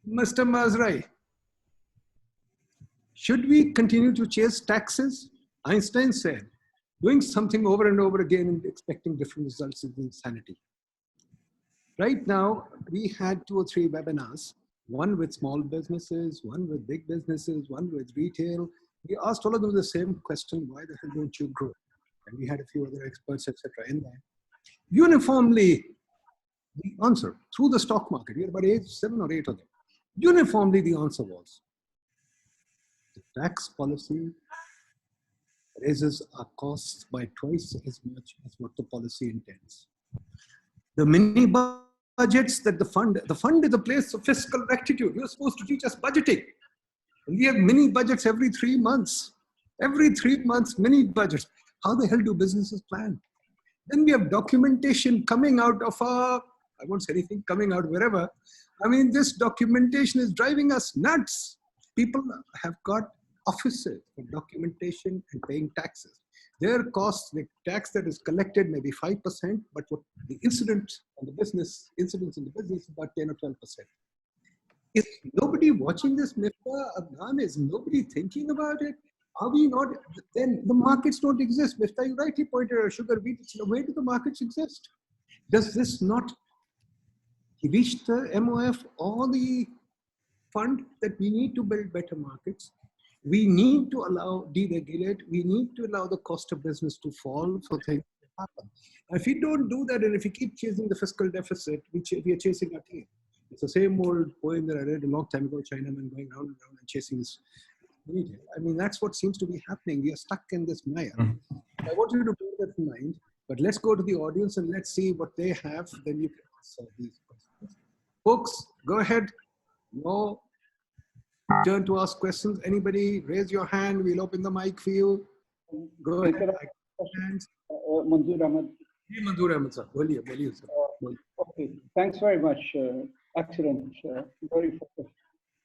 Mr. Mazarei, should we continue to chase taxes? Einstein said, doing something over and over again and expecting different results is insanity. Right now, we had 2 or 3 webinars, one with small businesses, one with big businesses, one with retail. We asked all of them the same question, why the hell don't you grow? And we had a few other experts, etc. in there. Uniformly, the answer through the stock market, we had about 7 or 8 of them. Uniformly, the answer was, the tax policy raises our costs by twice as much as what the policy intends. The mini budgets that the fund is a place of fiscal rectitude. You're supposed to teach us budgeting. And we have mini budgets every 3 months. Every 3 months, mini budgets. How the hell do businesses plan? Then we have documentation coming out of I won't say anything, coming out wherever. I mean, this documentation is driving us nuts. People have got offices for documentation and paying taxes. Their costs, the tax that is collected may be 5%, but what the incidents in the business is about 10 or 12%. Is nobody watching this, Miftah, Adnan? Is nobody thinking about it? Are we not? Then the markets don't exist. Miftah, you rightly pointed out sugar, wheat. Where do the markets exist? Does this not reach the MOF or the fund that we need to build better markets? We need to deregulate. We need to allow the cost of business to fall for things to happen. If we don't do that, and if we keep chasing the fiscal deficit, we are chasing our tail. It's the same old poem that I read a long time ago, Chinaman going round and round and chasing this. I mean, that's what seems to be happening. We are stuck in this mire. I want you to bear that in mind, but let's go to the audience and let's see what they have. Then you can answer these questions. Folks, go ahead. No turn to ask questions. Anybody, raise your hand. We'll open the mic for you. Go ahead. Manzoor Ahmed. Manzoor Ahmed, sir. Okay, thanks very much. Excellent. Very focused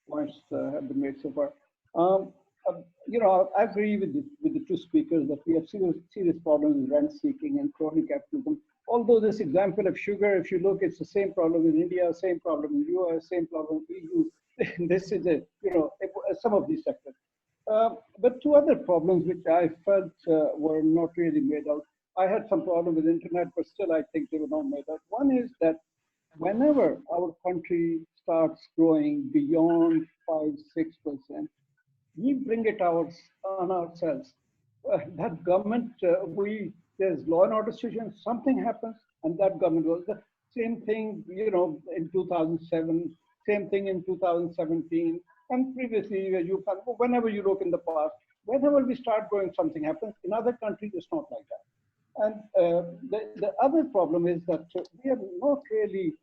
points have been made so far. I agree with the 2 speakers that we have serious problems with rent seeking and crony capitalism. Although this example of sugar, if you look, it's the same problem in India, same problem in US, same problem in EU. This is some of these sectors. But 2 other problems which I felt were not really made out. I had some problem with internet, but still I think they were not made out. One is that whenever our country starts growing beyond 5-6%, we bring it on ourselves. That government, there's law and order situation, something happens, and that government goes. The same thing, in 2007, same thing in 2017, And previously, whenever you look in the past, whenever we start growing, something happens. In other countries, it's not like that. And the other problem is that we are not really,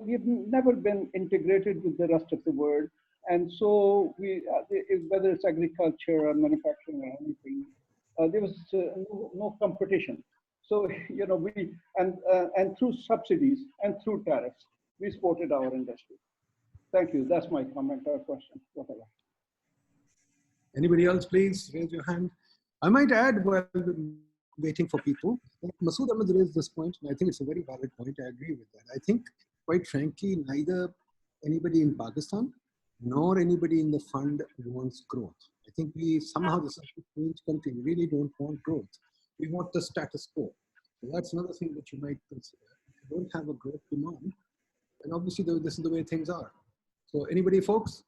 we've never been integrated with the rest of the world. And so whether it's agriculture or manufacturing or anything, there was no competition. So, and through subsidies and through tariffs, we supported our industry. Thank you. That's my comment or question, whatever. Anybody else, please raise your hand. I might add, while waiting for people, Masood Ahmed raised this point, and I think it's a very valid point. I agree with that. I think, quite frankly, neither anybody in Pakistan nor anybody in the fund wants growth. I think somehow this is a strange country. We really don't want growth. We want the status quo. So that's another thing that you might consider. If you don't have a growth demand, then obviously this is the way things are. So anybody, folks?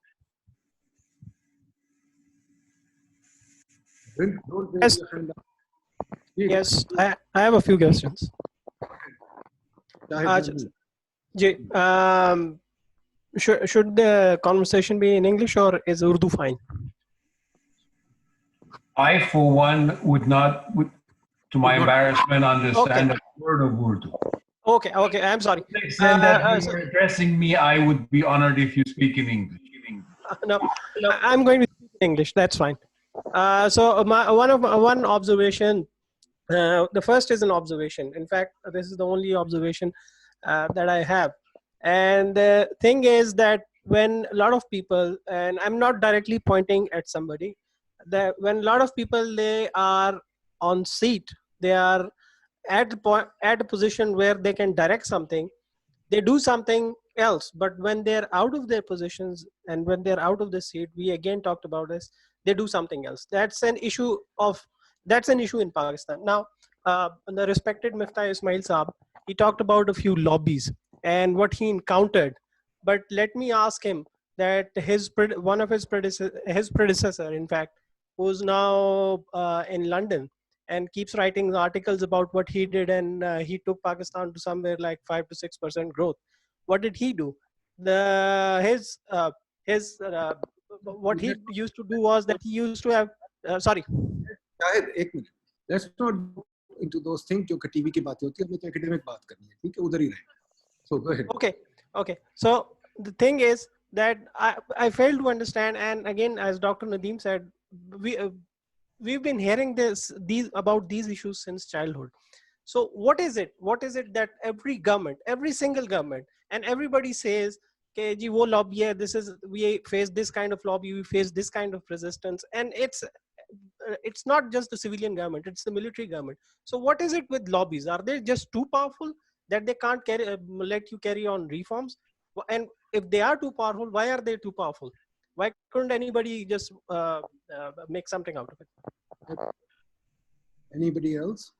Don't raise your hand up. Yes, I have a few questions. Should the conversation be in English or is Urdu fine? I, for one, would not, to my embarrassment, understand a word of Urdu. Okay, I'm sorry. To the extent that you were addressing me, I would be honored if you speak in English. No, I'm going to speak in English. That's fine. So one observation. The first is an observation. In fact, this is the only observation that I have. And the thing is that when a lot of people, and I'm not directly pointing at somebody, that when a lot of people, they are on seat, they are at a position where they can direct something, they do something else. But when they're out of their positions and when they're out of the seat, we again talked about this, they do something else. That's an issue in Pakistan. Now, the respected Miftah Ismail Saab, he talked about a few lobbies and what he encountered. But let me ask him that one of his predecessor, in fact, who's now in London and keeps writing articles about what he did, and he took Pakistan to somewhere like 5 to 6% growth. What did he do? What he used to do was that he used to have sorry. Let's not go into those things जो TV की बातें होती है, हमें तो academic बात करनी है, ठीक है, उधर ही रहे. So go ahead. Okay. So the thing is that I failed to understand, and again, as Dr. Nadeem said, we've been hearing about these issues since childhood. So what is it that every single government, and everybody says, okay, ji, wo lobby hai, we face this kind of lobby, we face this kind of resistance, and it's not just the civilian government, it's the military government. So what is it with lobbies? Are they just too powerful that they can't let you carry on reforms? And if they are too powerful, why are they too powerful? Why couldn't anybody just make something out of it? Anybody else?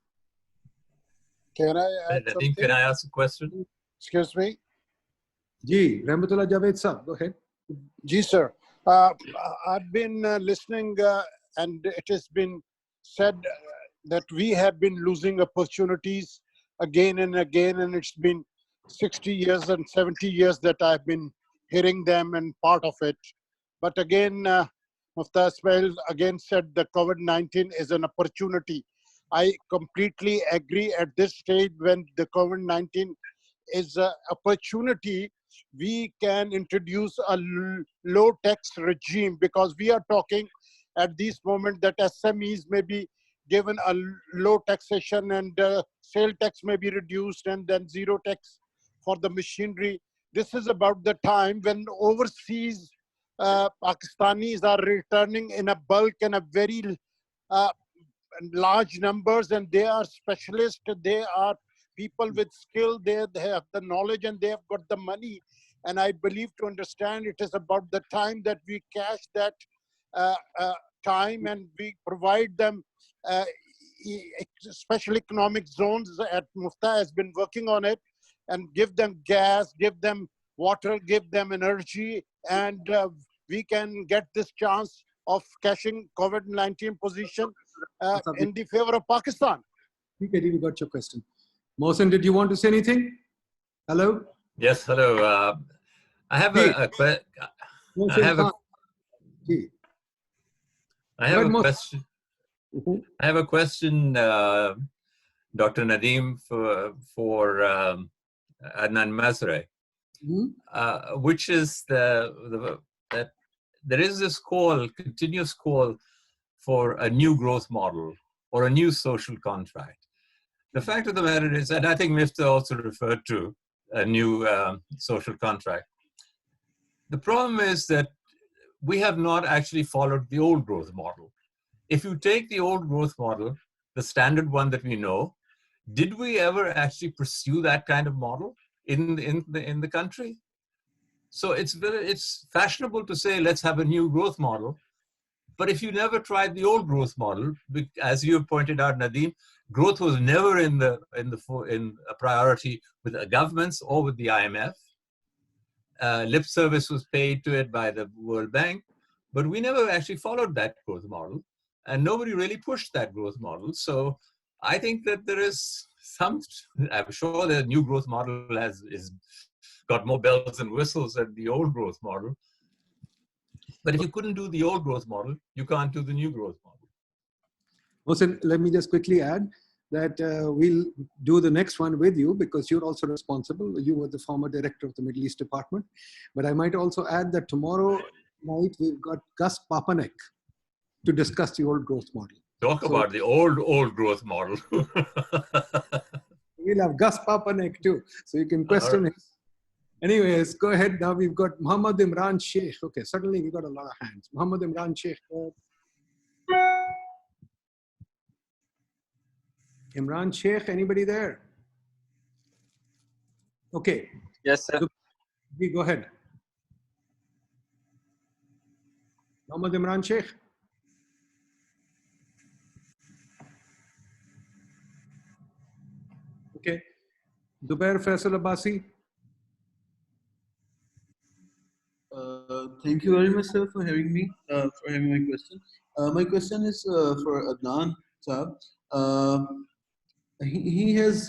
Can I add something? Can I ask a question? Excuse me? Ji, Rahmatullah Javed Saab, go ahead. Ji, sir. I've been listening and it has been said that we have been losing opportunities again and again, and it's been 60 years and 70 years that I've been hearing them and part of it. But again, Miftah Ismail again said that COVID-19 is an opportunity. I completely agree. At this stage, when the COVID-19 is an opportunity, we can introduce a low tax regime, because we are talking at this moment that SMEs may be given a low taxation and sale tax may be reduced, and then zero tax for the machinery. This is about the time when overseas Pakistanis are returning in a bulk and a very large numbers, and they are specialists, they are people with skill, they have the knowledge and they have got the money. And I believe, to understand, it is about the time that we cash that time and we provide them special economic zones. At Miftah has been working on it, and give them gas, give them water, give them energy, and we can get this chance of cashing COVID-19 position in the favor of Pakistan. Okay, we got your question. Mohsen, did you want to say anything? Hello? Yes, hello. I have a Gee. I have a Most- question. Mhm. I have a question, Dr. Nadeem, for Adnan Mazarei, Mhm. which is that there is this continuous call for a new growth model or a new social contract. The fact of the matter is, and I think Miftah also referred to a new social contract. The problem is that we have not actually followed the old growth model. If you take the old growth model, the standard one that we know, did we ever actually pursue that kind of model in the country? So it's fashionable to say, let's have a new growth model. But if you never tried the old growth model, as you pointed out, Nadeem, growth was never in a priority with the governments or with the IMF. Lip service was paid to it by the World Bank, but we never actually followed that growth model, and nobody really pushed that growth model. So I think that there is I'm sure the new growth model is got more bells and whistles than the old growth model. But if you couldn't do the old growth model, you can't do the new growth model. Mohsen, let me just quickly add that we'll do the next one with you because you're also responsible. You were the former director of the Middle East Department. But I might also add that tomorrow night we've got Gus Papanek to discuss the old growth model. Talk about the old growth model. We'll have Gus Papanek too, so you can question him. Anyways, go ahead. Now we've got Muhammad Imran Sheikh. Okay, suddenly we've got a lot of hands. Muhammad Imran Sheikh. Imran Sheikh, anybody there? Okay. Yes, sir. We go ahead. Muhammad Imran Sheikh. Okay. Dubair Faisal Abbasi. Thank you very much, sir, for having me, for having my question. My question is for Adnan Saab. He has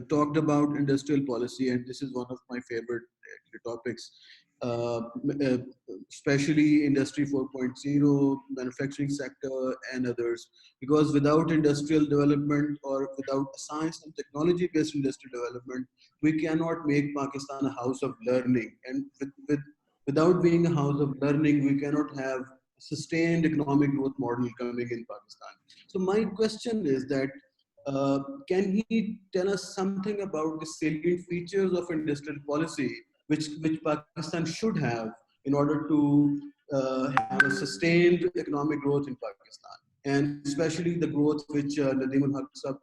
talked about industrial policy, and this is one of my favorite topics, especially Industry 4.0, manufacturing sector, and others. Because without industrial development or without science and technology-based industrial development, we cannot make Pakistan a house of learning. And without being a house of learning, we cannot have sustained economic growth model coming in Pakistan. So my question is that, can he tell us something about the salient features of industrial policy which Pakistan should have in order to have a sustained economic growth in Pakistan, and especially the growth which Nadeem al-Haq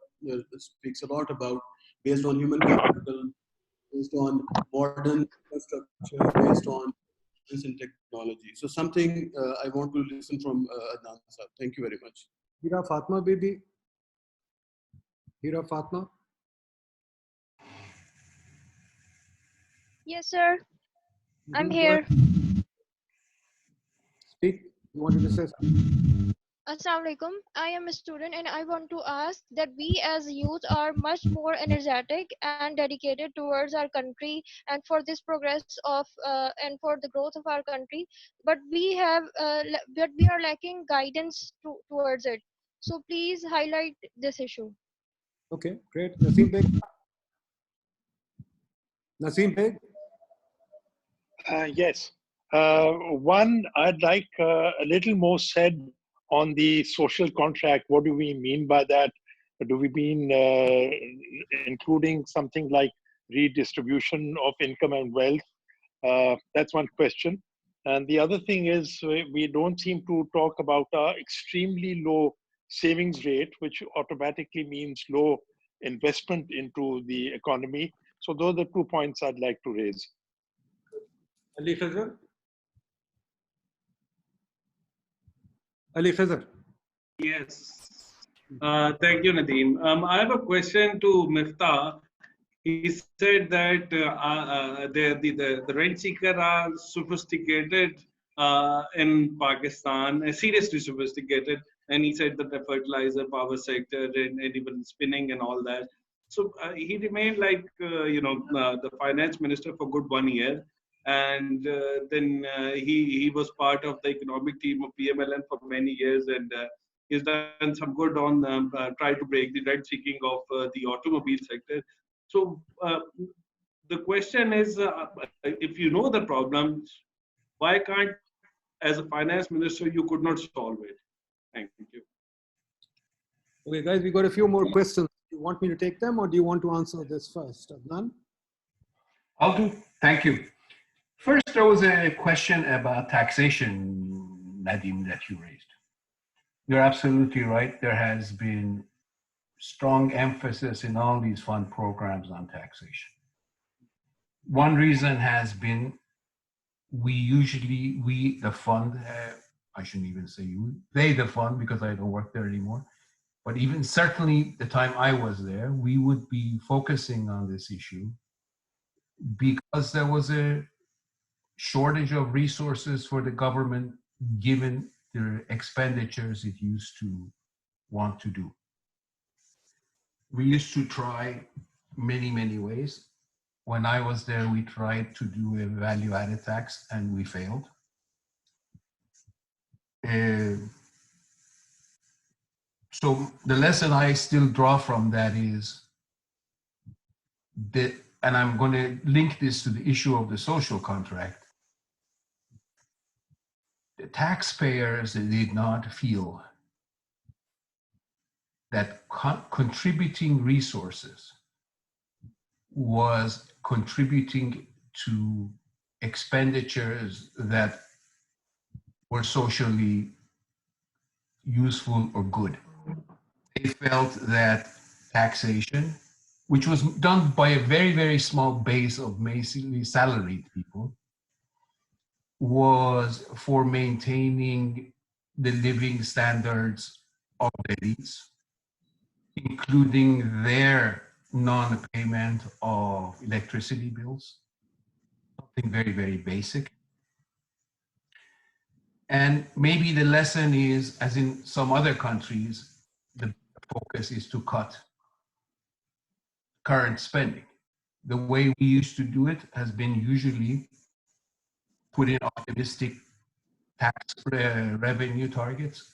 speaks a lot about, based on human capital, based on modern infrastructure, based on science and technology. So something I want to listen from Adnan sir. Thank you very much. Hira Fatma Bibi. Hira Fatma. Yes, sir. I'm here. Speak. You wanted to say something? Assalamu alaikum. I am a student and I want to ask that we as youth are much more energetic and dedicated towards our country and for this progress of and for the growth of our country, but we are lacking guidance towards it. So please highlight this issue. Okay, great. Naseem Beg. Naseem Beg. Yes. One, I'd like a little more said on the social contract. What do we mean by that? Do we mean including something like redistribution of income and wealth? That's one question. And the other thing is, we don't seem to talk about our extremely low savings rate, which automatically means low investment into the economy. So those are the 2 points I'd like to raise. Ali Khazar. Ali Khazar. Yes. Thank you, Nadeem. I have a question to Miftah. He said that the rent seeker are sophisticated in Pakistan, seriously sophisticated. And he said that the fertilizer, power sector, and even spinning and all that. So he remained like, the finance minister for good 1 year. and then he was part of the economic team of PMLN for many years, and he's done some good on try to break the rent seeking of the automobile sector. So the question is, if you know the problems, why can't, as a finance minister, you could not solve it? Thank you. Okay, guys, we got a few more questions. Do you want me to take them, or do you want to answer this first, Adnan? I'll do. Thank you. First, there was a question about taxation, Nadim, that you raised. You're absolutely right. There has been strong emphasis in all these fund programs on taxation. One reason has been we, the fund, I shouldn't even say you, they, the fund, because I don't work there anymore. But even certainly the time I was there, we would be focusing on this issue because there was a shortage of resources for the government given the expenditures it used to want to do. We used to try many, many ways. When I was there, we tried to do a value-added tax and we failed. So the lesson I still draw from that is that, and I'm going to link this to the issue of the social contract, the taxpayers did not feel that contributing resources was contributing to expenditures that were socially useful or good. They felt that taxation, which was done by a very, very small base of basically salaried people, was for maintaining the living standards of the elites, including their non-payment of electricity bills, something very, very basic. And maybe the lesson is, as in some other countries, the focus is to cut current spending. The way we used to do it has been usually put in optimistic tax revenue targets.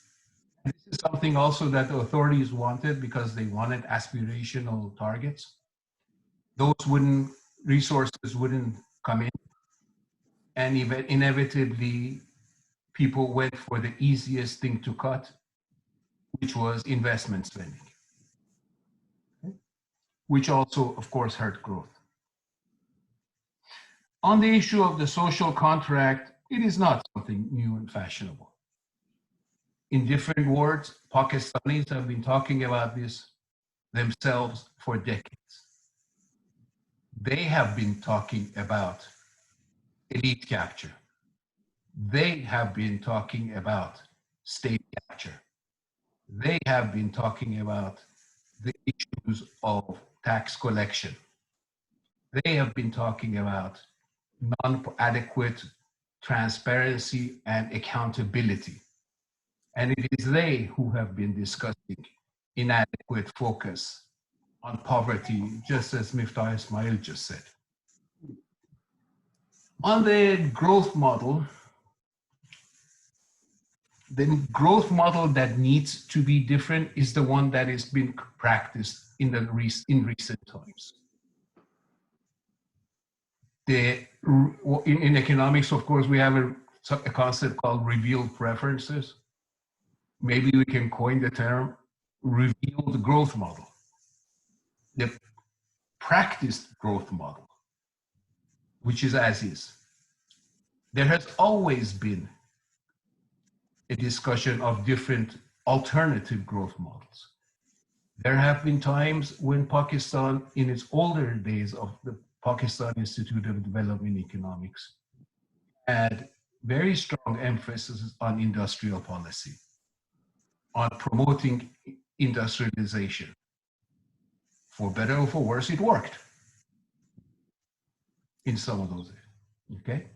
And this is something also that the authorities wanted because they wanted aspirational targets. Those resources wouldn't come in, and inevitably people went for the easiest thing to cut, which was investment spending, which also, of course, hurt growth. On the issue of the social contract, it is not something new and fashionable. In different words, Pakistanis have been talking about this themselves for decades. They have been talking about elite capture. They have been talking about state capture. They have been talking about the issues of tax collection. They have been talking about non-adequate transparency and accountability. And it is they who have been discussing inadequate focus on poverty, just as Miftah Ismail just said. On the growth model, the growth model that needs to be different is the one that has been practiced in recent times. In economics, of course, we have a concept called revealed preferences. Maybe we can coin the term revealed growth model. The practiced growth model, which is as is. There has always been a discussion of different alternative growth models. There have been times when Pakistan, in its older days of the Pakistan Institute of Development Economics, had very strong emphasis on industrial policy, on promoting industrialization. For better or for worse, it worked in some of those areas, okay?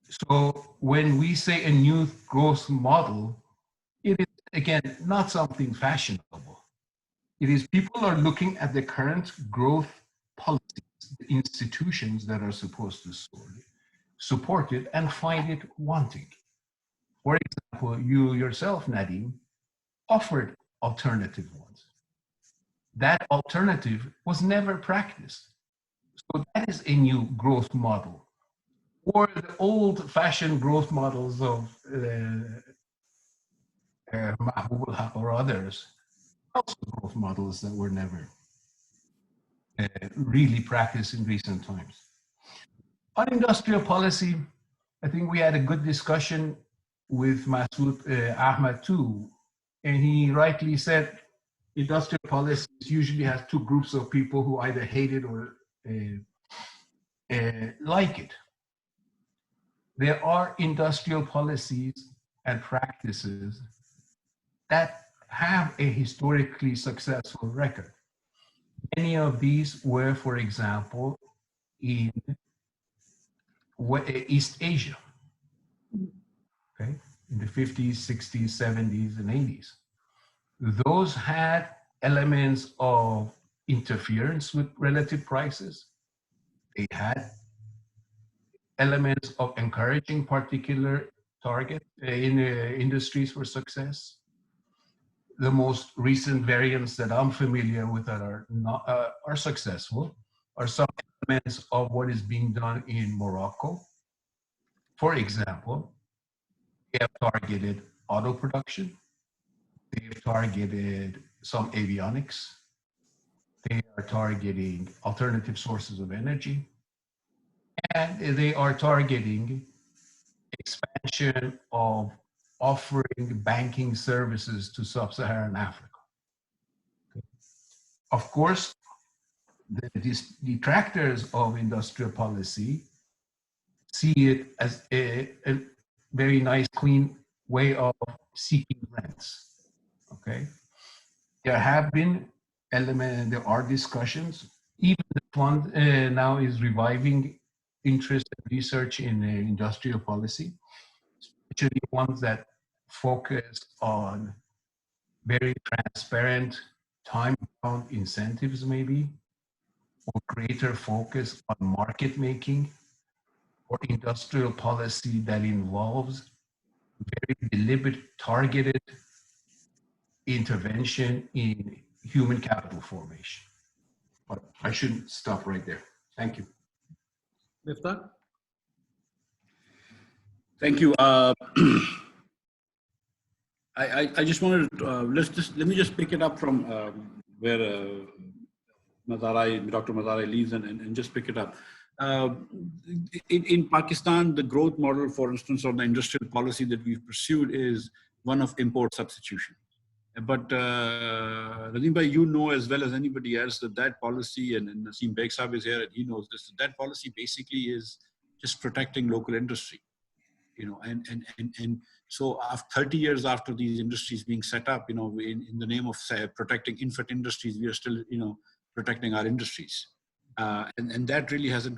So when we say a new growth model, it is, again, not something fashionable. It is people are looking at the current growth policies institutions that are supposed to support it and find it wanting. For example, you yourself, Nadeem, offered alternative ones. That alternative was never practiced. So that is a new growth model. Or the old-fashioned growth models of Mahbub al-Haq or others, also growth models that were never really practiced in recent times. On industrial policy, I think we had a good discussion with Masood Ahmad too, and he rightly said industrial policies usually has two groups of people who either hate it or like it. There are industrial policies and practices that have a historically successful record. Many of these were, for example, in East Asia, okay, in the 50s, 60s, 70s, and 80s. Those had elements of interference with relative prices. They had elements of encouraging particular target in industries for success. The most recent variants that I'm familiar with that are successful are some elements of what is being done in Morocco. For example, they have targeted auto production. They have targeted some avionics. They are targeting alternative sources of energy. And they are targeting expansion of offering banking services to sub-Saharan Africa. Okay. Of course, the detractors of industrial policy see it as a very nice, clean way of seeking rents. Okay, there have been elements, there are discussions. Even the fund now is reviving interest and research in industrial policy, especially ones that focus on very transparent, time-bound incentives maybe, or greater focus on market making, or industrial policy that involves very deliberate, targeted intervention in human capital formation. But I shouldn't stop right there. Thank you. Miftah? Thank you. I just wanted to, let me just pick it up from where Dr. Mazarei leaves and just pick it up. In Pakistan, the growth model, for instance, or the industrial policy that we've pursued is one of import substitution. But Nadeem bhai, you know as well as anybody else that policy, and Naseem Beg Sahib is here and he knows this, that policy basically is just protecting local industry. You know, and so after 30 years after these industries being set up, you know, in the name of protecting infant industries, we are still, you know, protecting our industries. And that really hasn't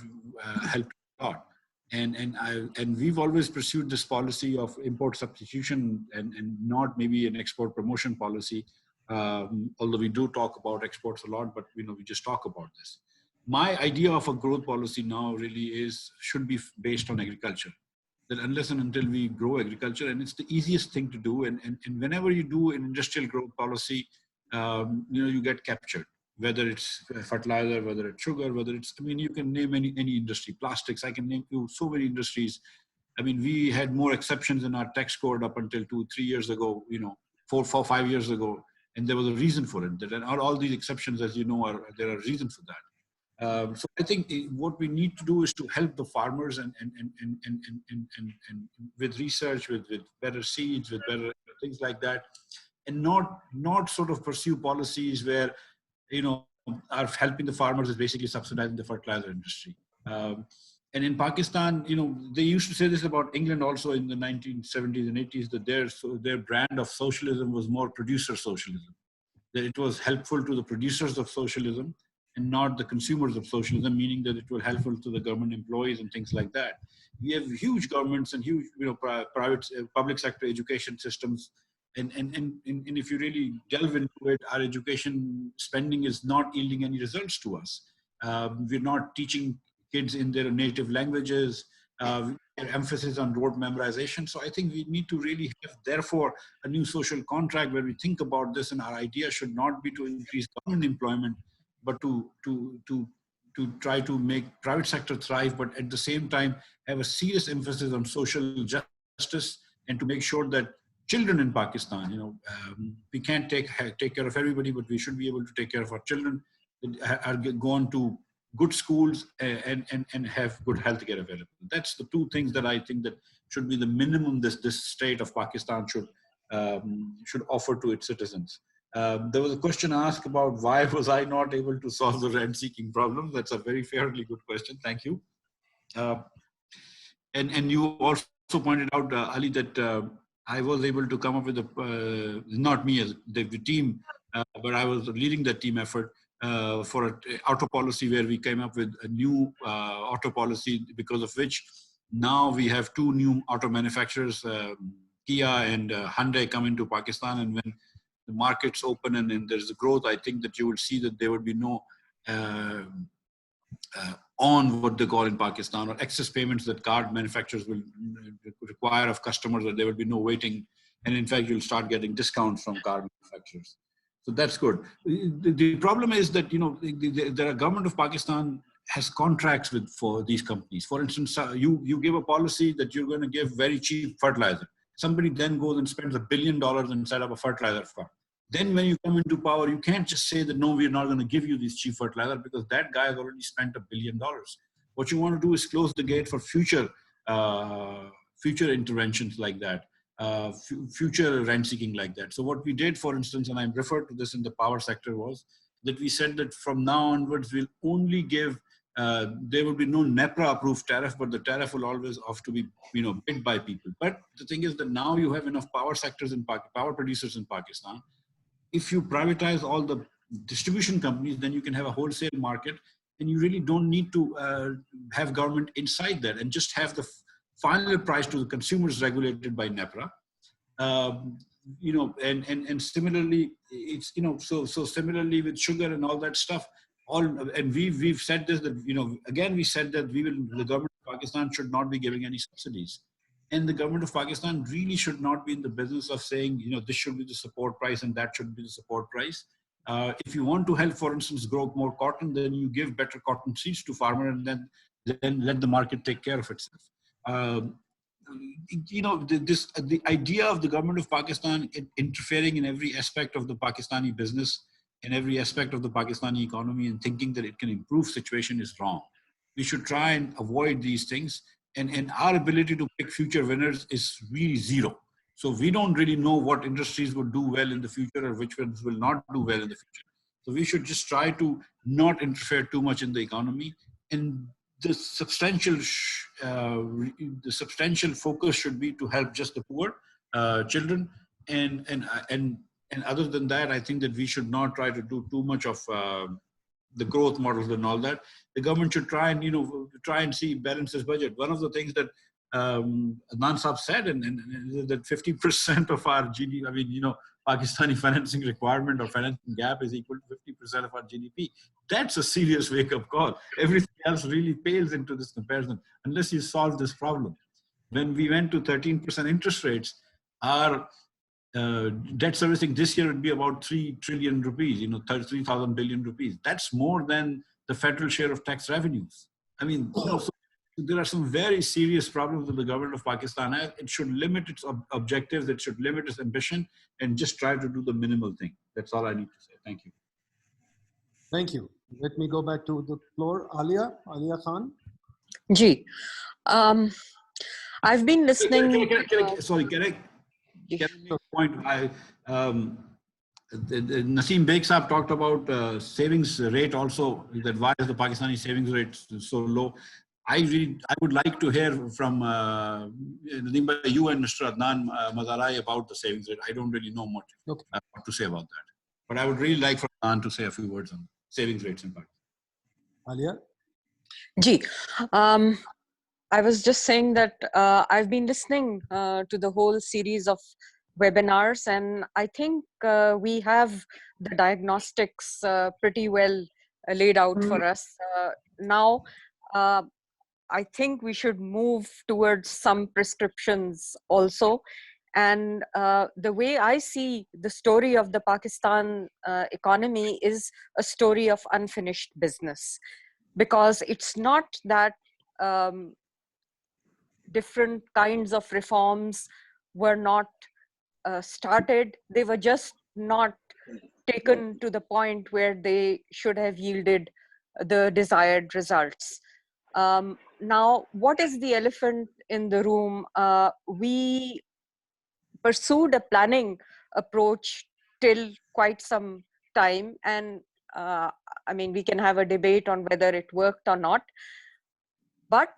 helped a lot. And we've always pursued this policy of import substitution and not maybe an export promotion policy, although we do talk about exports a lot, but you know, we just talk about this. My idea of a growth policy now really should be based on agriculture. That unless and until we grow agriculture, and it's the easiest thing to do, and whenever you do an industrial growth policy, you know, you get captured. Whether it's fertilizer, whether it's sugar, whether it's, I mean, you can name any industry, plastics, I can name you so many industries. I mean, we had more exceptions in our tax code up until 2-3 years ago, you know, 4-5 years ago, and there was a reason for it. That all these exceptions, as you know, there are reasons for that. So I think what we need to do is to help the farmers and with research, with better seeds, with better things like that, and not sort of pursue policies where, you know, are helping the farmers is basically subsidizing the fertilizer industry. And in Pakistan, you know, they used to say this about England also in the 1970s and 80s, that their brand of socialism was more producer socialism. That it was helpful to the producers of socialism and not the consumers of socialism, meaning that it was helpful to the government employees and things like that. We have huge governments and huge, you know, private, public sector education systems. And if you really delve into it, our education spending is not yielding any results to us. We're not teaching kids in their native languages. Their emphasis on rote memorization. So I think we need to really have, therefore, a new social contract where we think about this, and our idea should not be to increase government employment, but to try to make private sector thrive, but at the same time have a serious emphasis on social justice, and to make sure that children in Pakistan, we can't take care of everybody, but we should be able to take care of our children that are gone to good schools and have good healthcare available. That's the two things that I think that should be the minimum this state of Pakistan should offer to its citizens. There was a question asked about why was I not able to solve the rent-seeking problem. That's a very fairly good question. Thank you. And you also pointed out, Ali, that I was able to come up with not me as the team, but I was leading that team effort for an auto policy where we came up with a new auto policy, because of which now we have two new auto manufacturers, Kia and Hyundai, come into Pakistan. And when the markets open and there's a growth, I think that you will see that there would be no on what they call in Pakistan, or excess payments that car manufacturers will require of customers, that there will be no waiting. And in fact, you'll start getting discounts from car manufacturers. So that's good. The problem is that, the government of Pakistan has contracts for these companies. For instance, you give a policy that you're going to give very cheap fertilizer. Somebody then goes and spends $1 billion and set up a fertilizer farm. Then when you come into power, you can't just say that, no, we're not going to give you this cheap fertilizer, because that guy has already spent $1 billion. What you want to do is close the gate for future interventions like that. Future rent seeking like that. So what we did, for instance, and I referred to this in the power sector, was that we said that from now onwards, we'll only give, there will be no NEPRA approved tariff, but the tariff will always have to be, bid by people. But the thing is that now you have enough power sectors in power producers in Pakistan. If you privatize all the distribution companies, then you can have a wholesale market, and you really don't need to have government inside that, and just have the final price to the consumers regulated by NEPRA. And similarly, it's, so similarly with sugar and all that stuff, and we've said this, that, again, we said that the government of Pakistan should not be giving any subsidies. And the government of Pakistan really should not be in the business of saying, this should be the support price and that should be the support price. If you want to help, for instance, grow more cotton, then you give better cotton seeds to farmers, and then let the market take care of itself. The idea of the government of Pakistan interfering in every aspect of the Pakistani business, in every aspect of the Pakistani economy, and thinking that it can improve situation is wrong. We should try and avoid these things. And our ability to pick future winners is really zero. So we don't really know what industries will do well in the future or which ones will not do well in the future. So we should just try to not interfere too much in the economy. And the substantial focus should be to help just the poor, children, and other than that, I think that we should not try to do too much of the growth models and all that. The government should try and see balance its budget. One of the things that Adnan Saab said, and that 50% of our GDP, Pakistani financing requirement or financing gap is equal to 50% of our GDP. That's a serious wake-up call. Everything else really pales into this comparison unless you solve this problem. When we went to 13% interest rates, our debt servicing this year would be about 3 trillion rupees, 3,000 billion rupees. That's more than the federal share of tax revenues. So there are some very serious problems that the government of Pakistan has. It should limit its objectives, it should limit its ambition, and just try to do the minimal thing. That's all I need to say. Thank you. Thank you. Let me go back to the floor. Alia Khan. Ji. I've been listening. Can I make a point? Naseem Beg Saab talked about savings rate also, that why is the Pakistani savings rate so low? I would like to hear from you and Mr. Adnan Mazarei about the savings rate. I don't really know much what to say about that. But I would really like for Adnan to say a few words on savings rates in Pakistan. Alia? Ji. I was just saying that I've been listening to the whole series of webinars, and I think we have the diagnostics pretty well laid out for us. Now, I think we should move towards some prescriptions also. And the way I see the story of the Pakistan economy is a story of unfinished business, because it's not that different kinds of reforms were not started, they were just not taken to the point where they should have yielded the desired results. Now, what is the elephant in the room? We pursued a planning approach till quite some time, and I mean, we can have a debate on whether it worked or not. But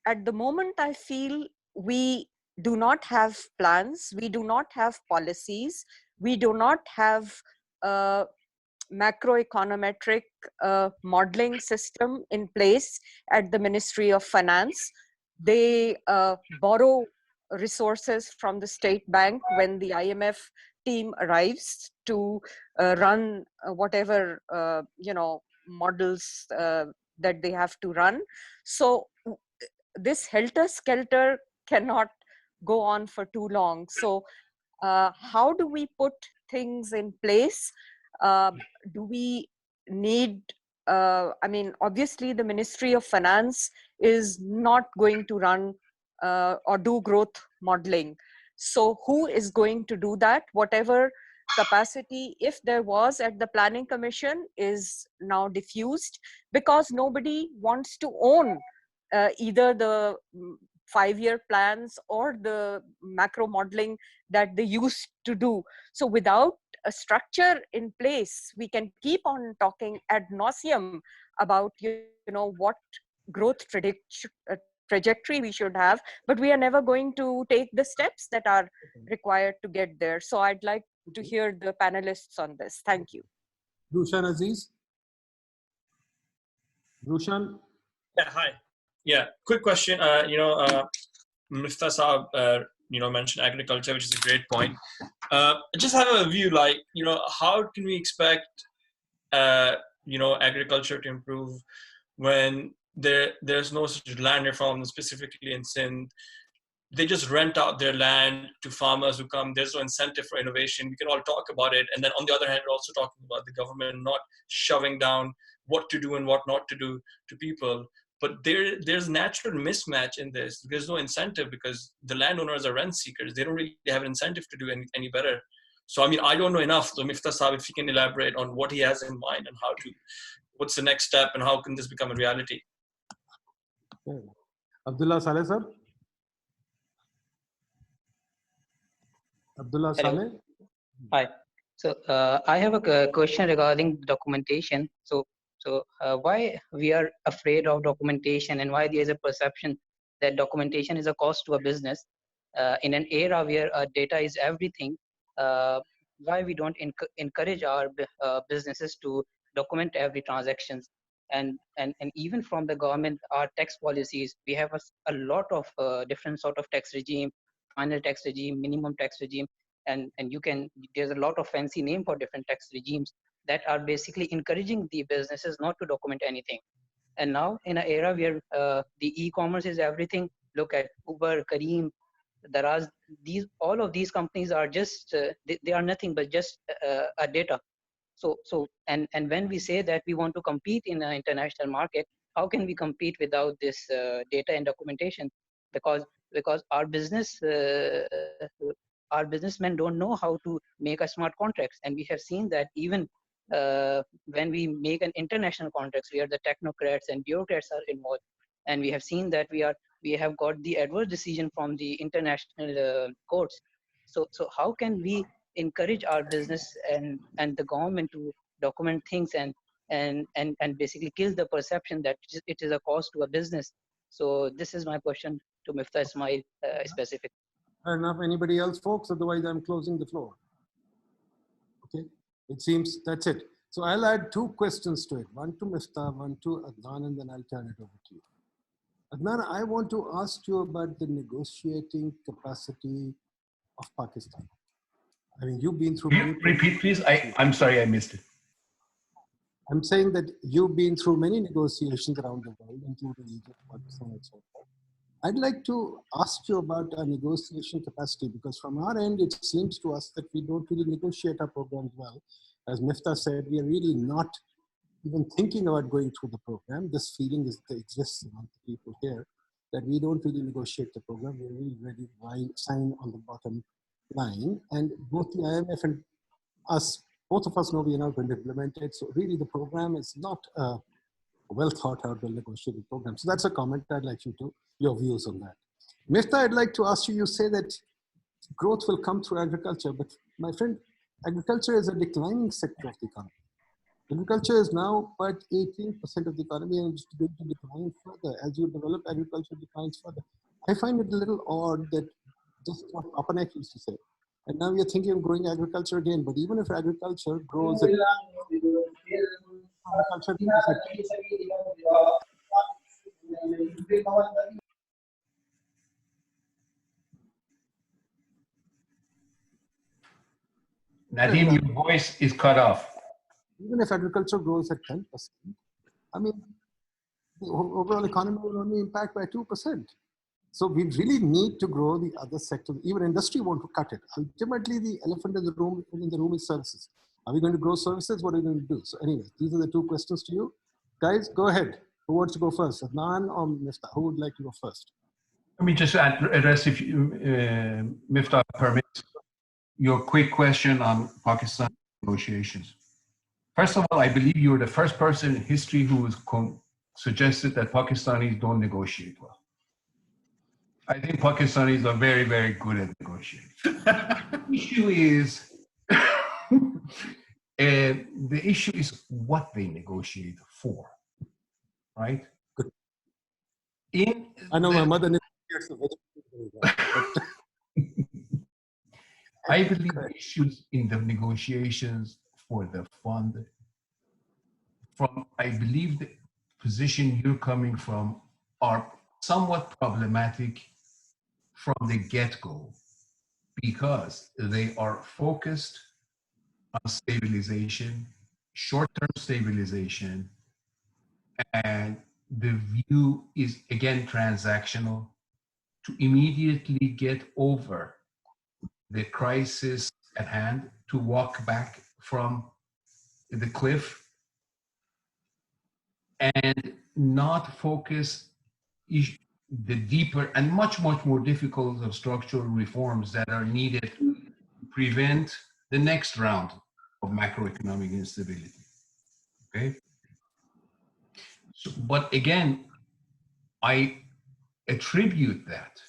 at the moment, I feel we do not have plans, we do not have policies, we do not have a macroeconometric modeling system in place at the Ministry of Finance. They borrow resources from the state bank when the IMF team arrives to run whatever models that they have to run. So this helter-skelter cannot go on for too long. So how do we put things in place? Do we need, I mean, obviously the Ministry of Finance is not going to run or do growth modeling. So who is going to do that? Whatever capacity, if there was at the Planning Commission, is now diffused, because nobody wants to own either the 5-year plans or the macro modeling that they used to do. So without a structure in place, we can keep on talking ad nauseum about what growth trajectory we should have, but we are never going to take the steps that are required to get there. So I'd like to hear the panelists on this. Thank you. Rushan Aziz. Rushan. Yeah, hi. Yeah, quick question. Miftah Saab, mentioned agriculture, which is a great point. I just have a view, like, how can we expect, agriculture to improve when there's no such land reform, specifically in Sindh? They just rent out their land to farmers who come. There's no incentive for innovation. We can all talk about it. And then on the other hand, we're also talking about the government not shoving down what to do and what not to do to people. But there's natural mismatch in this. There's no incentive because the landowners are rent seekers. They don't really have an incentive to do any better. So, I mean, I don't know enough. So Miftah Saab, if he can elaborate on what he has in mind and what's the next step and how can this become a reality? Abdullah Saleh, sir. Abdullah Saleh. Hi. So I have a question regarding documentation. So why we are afraid of documentation, and why there is a perception that documentation is a cost to a business in an era where data is everything? Why we don't encourage our businesses to document every transactions? And even from the government, our tax policies, we have a lot of different sort of tax regime, final tax regime, minimum tax regime, and there's a lot of fancy name for different tax regimes that are basically encouraging the businesses not to document anything. And now in an era where the e-commerce is everything, look at Uber, Careem, Daraz, all of these companies are just they are nothing but just a data. So and when we say that we want to compete in an international market, how can we compete without this data and documentation? Because our businessmen don't know how to make a smart contracts, and we have seen that even when we make an international contracts where the technocrats and bureaucrats are involved, and we have seen that we have got the adverse decision from the international courts. So how can we encourage our business and the government to document things and basically kill the perception that it is a cost to a business? So this is my question to Miftah Ismail specific. Fair enough. Anybody else, folks? Otherwise, I'm closing the floor. Okay. It seems that's it. So I'll add 2 questions to it. One to Miftah, one to Adnan, and then I'll turn it over to you. Adnan, I want to ask you about the negotiating capacity of Pakistan. I mean, you've been through. Can you repeat, please? I'm sorry, I missed it. I'm saying that you've been through many negotiations around the world, including Egypt, Pakistan, and so forth. I'd like to ask you about our negotiation capacity, because from our end, it seems to us that we don't really negotiate our programs well. As Miftah said, we are really not even thinking about going through the program. This feeling exists among the people here that we don't really negotiate the program. We're really ready to sign on the bottom line. And both the IMF and us, both of us know we are not going to implement it. So really the program is not a well thought out, well negotiated program. So that's a comment I'd like you to, your views on that. Miftah, I'd like to ask you, you say that growth will come through agriculture, but my friend, agriculture is a declining sector of the economy. Agriculture is now about 18% of the economy and it's going to decline further. As you develop, agriculture declines further. I find it a little odd that just what Papanek used to say. And now you're thinking of growing agriculture again, but even if agriculture grows at Nadeem, your voice is cut off. Even if agriculture grows at 10%, I mean, the overall economy will only impact by 2%. So we really need to grow the other sector. Even industry won't cut it. Ultimately, the elephant in the room is services. Are we going to grow services? What are we going to do? So anyway, these are the two questions to you. Guys, go ahead. Who wants to go first? Adnan or Miftah? Who would like to go first? Let me just address, if you, Miftah permits, your quick question on Pakistan negotiations. First of all, I believe you're the first person in history who has suggested that Pakistanis don't negotiate well. I think Pakistanis are very, very good at negotiating. The issue is what they negotiate for, right? Good. I know my mother negotiates the I believe the issues in the negotiations for the fund, I believe the position you're coming from are somewhat problematic from the get-go because they are focused on stabilization, short-term stabilization, and the view is again transactional to immediately get over the crisis at hand, to walk back from the cliff and not focus the deeper and much more difficult of structural reforms that are needed to prevent the next round of macroeconomic instability. Okay? So, but again, I attribute that,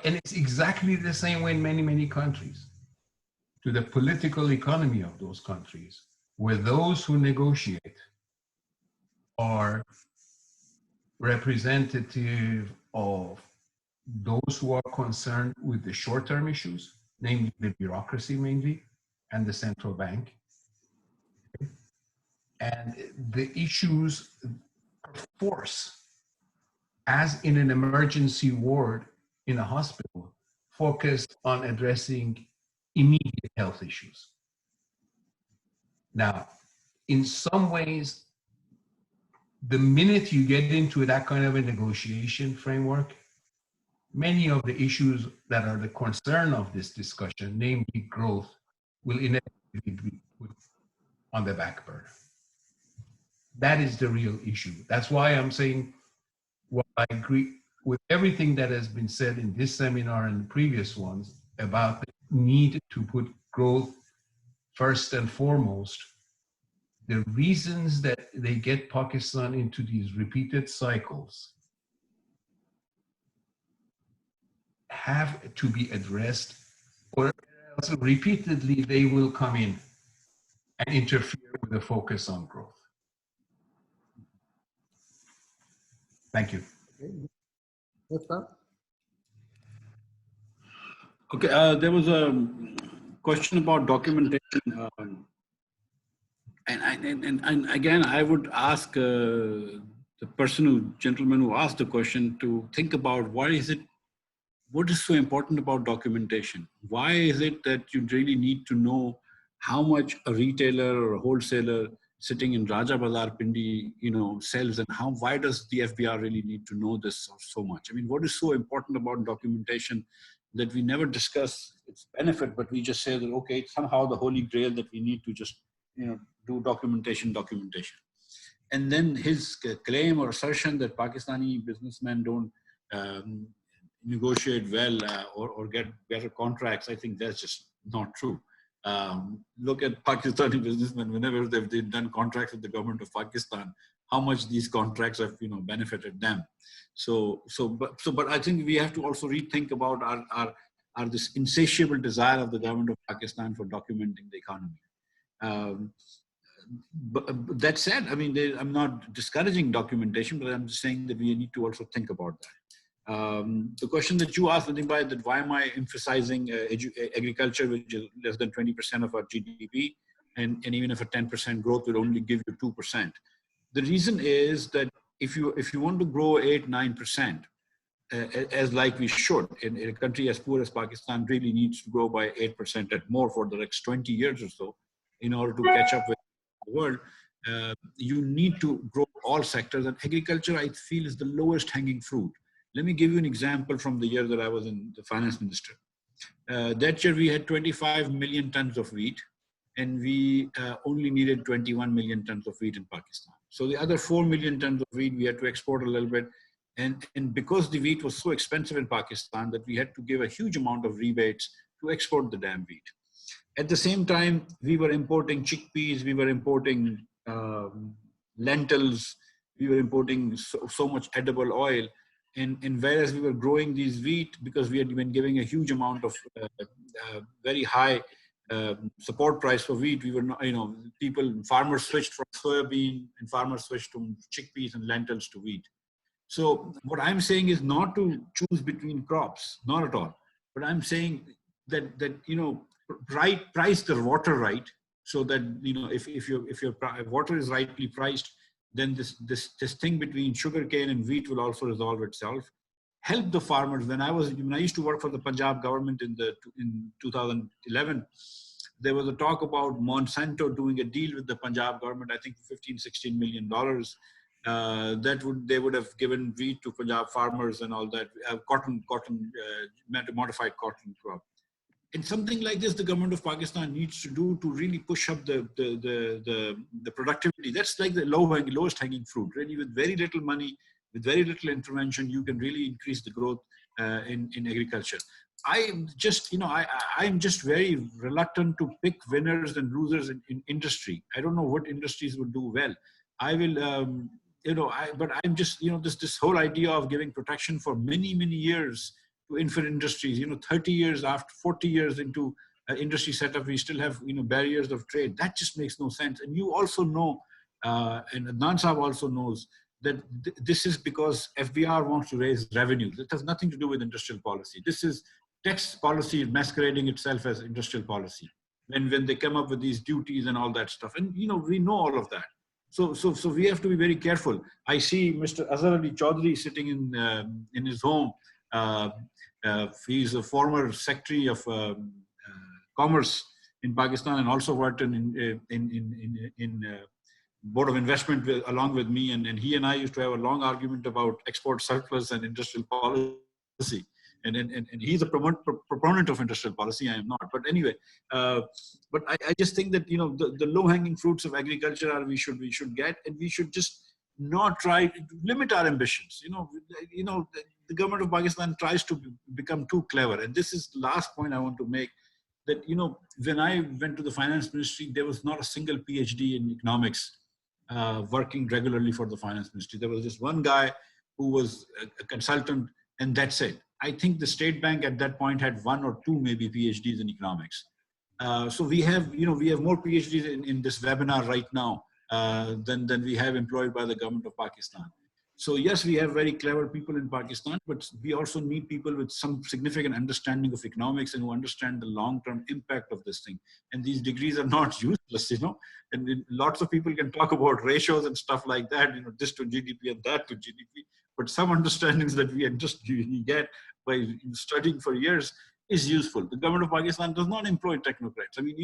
and it's exactly the same way in many countries, to the political economy of those countries, where those who negotiate are representative of those who are concerned with the short-term issues, namely the bureaucracy mainly, and the central bank. And the issues of force, as in an emergency ward in a hospital, focused on addressing immediate health issues. Now, in some ways, the minute you get into that kind of a negotiation framework, many of the issues that are the concern of this discussion, namely growth, will inevitably be put on the back burner. That is the real issue. That's why I'm saying, well, I agree with everything that has been said in this seminar and the previous ones about the need to put growth first and foremost. The reasons that they get Pakistan into these repeated cycles have to be addressed, or else repeatedly they will come in and interfere with the focus on growth. Thank you. Okay, there was a question about documentation. And again, I would ask the gentleman who asked the question to think about what is so important about documentation? Why is it that you really need to know how much a retailer or a wholesaler sitting in Raja Bazar, Pindi, cells, and why does the FBR really need to know this so much? I mean, what is so important about documentation that we never discuss its benefit, but we just say that, okay, it's somehow the holy grail that we need to just, do documentation. And then his claim or assertion that Pakistani businessmen don't negotiate well or get better contracts, I think that's just not true. Look at Pakistani businessmen, whenever they've done contracts with the government of Pakistan, how much these contracts have benefited them. But I think we have to also rethink about our this insatiable desire of the government of Pakistan for documenting the economy. But that said, I mean, I'm not discouraging documentation, but I'm just saying that we need to also think about that. The question that you asked, Nadimbai, that why am I emphasizing agriculture, which is less than 20% of our GDP, and even if a 10% growth will only give you 2%. The reason is that if you want to grow 8-9%, as like we should, in a country as poor as Pakistan really needs to grow by 8% at more for the next 20 years or so, in order to catch up with the world, you need to grow all sectors, and agriculture, I feel, is the lowest hanging fruit. Let me give you an example from the year that I was in the finance minister. That year we had 25 million tons of wheat, and we only needed 21 million tons of wheat in Pakistan. So the other 4 million tons of wheat we had to export a little bit. And because the wheat was so expensive in Pakistan that we had to give a huge amount of rebates to export the damn wheat. At the same time, we were importing chickpeas, we were importing lentils, we were importing so much edible oil. And whereas we were growing these wheat, because we had been giving a huge amount of very high support price for wheat, we were not, farmers switched from soybean and farmers switched from chickpeas and lentils to wheat. So what I'm saying is not to choose between crops, not at all. But I'm saying that price the water right, so that if your water is rightly priced, then this thing between sugarcane and wheat will also resolve itself. Help the farmers. When I used to work for the Punjab government in 2011, there was a talk about Monsanto doing a deal with the Punjab government, I think $15-16 million. They would have given wheat to Punjab farmers and all that, modified cotton crop. And something like this, the government of Pakistan needs to do to really push up the productivity. That's like the lowest hanging fruit. Really, with very little money, with very little intervention, you can really increase the growth in agriculture. I'm just very reluctant to pick winners and losers in industry. I don't know what industries will do well. I will. But I'm just, this whole idea of giving protection for many years to infant industries, 30 years after 40 years into industry setup, we still have, barriers of trade. That just makes no sense. And you also know, and Adnan Saab also knows, that this is because FBR wants to raise revenues. It has nothing to do with industrial policy. This is tax policy masquerading itself as industrial policy. When they come up with these duties and all that stuff. And, we know all of that. So we have to be very careful. I see Mr. Azhar Ali Chaudhry sitting in his home. He's a former Secretary of Commerce in Pakistan and also worked in Board of Investment along with me. And he and I used to have a long argument about export surplus and industrial policy. And he's a proponent of industrial policy. I am not. But anyway, but I just think that the low-hanging fruits of agriculture are we should get, and we should just not try to limit our ambitions. The government of Pakistan tries to become too clever, and this is the last point I want to make. That when I went to the finance ministry, there was not a single PhD in economics working regularly for the finance ministry. There was just one guy who was a consultant, and that's it. I think the State Bank at that point had 1 or 2 maybe PhDs in economics. So we have more PhDs in this webinar right now than we have employed by the government of Pakistan. So yes, we have very clever people in Pakistan, but we also need people with some significant understanding of economics and who understand the long-term impact of this thing. And these degrees are not useless, and lots of people can talk about ratios and stuff like that, this to GDP and that to GDP, but some understandings that we get by studying for years, is useful. The government of Pakistan does not employ technocrats. I mean,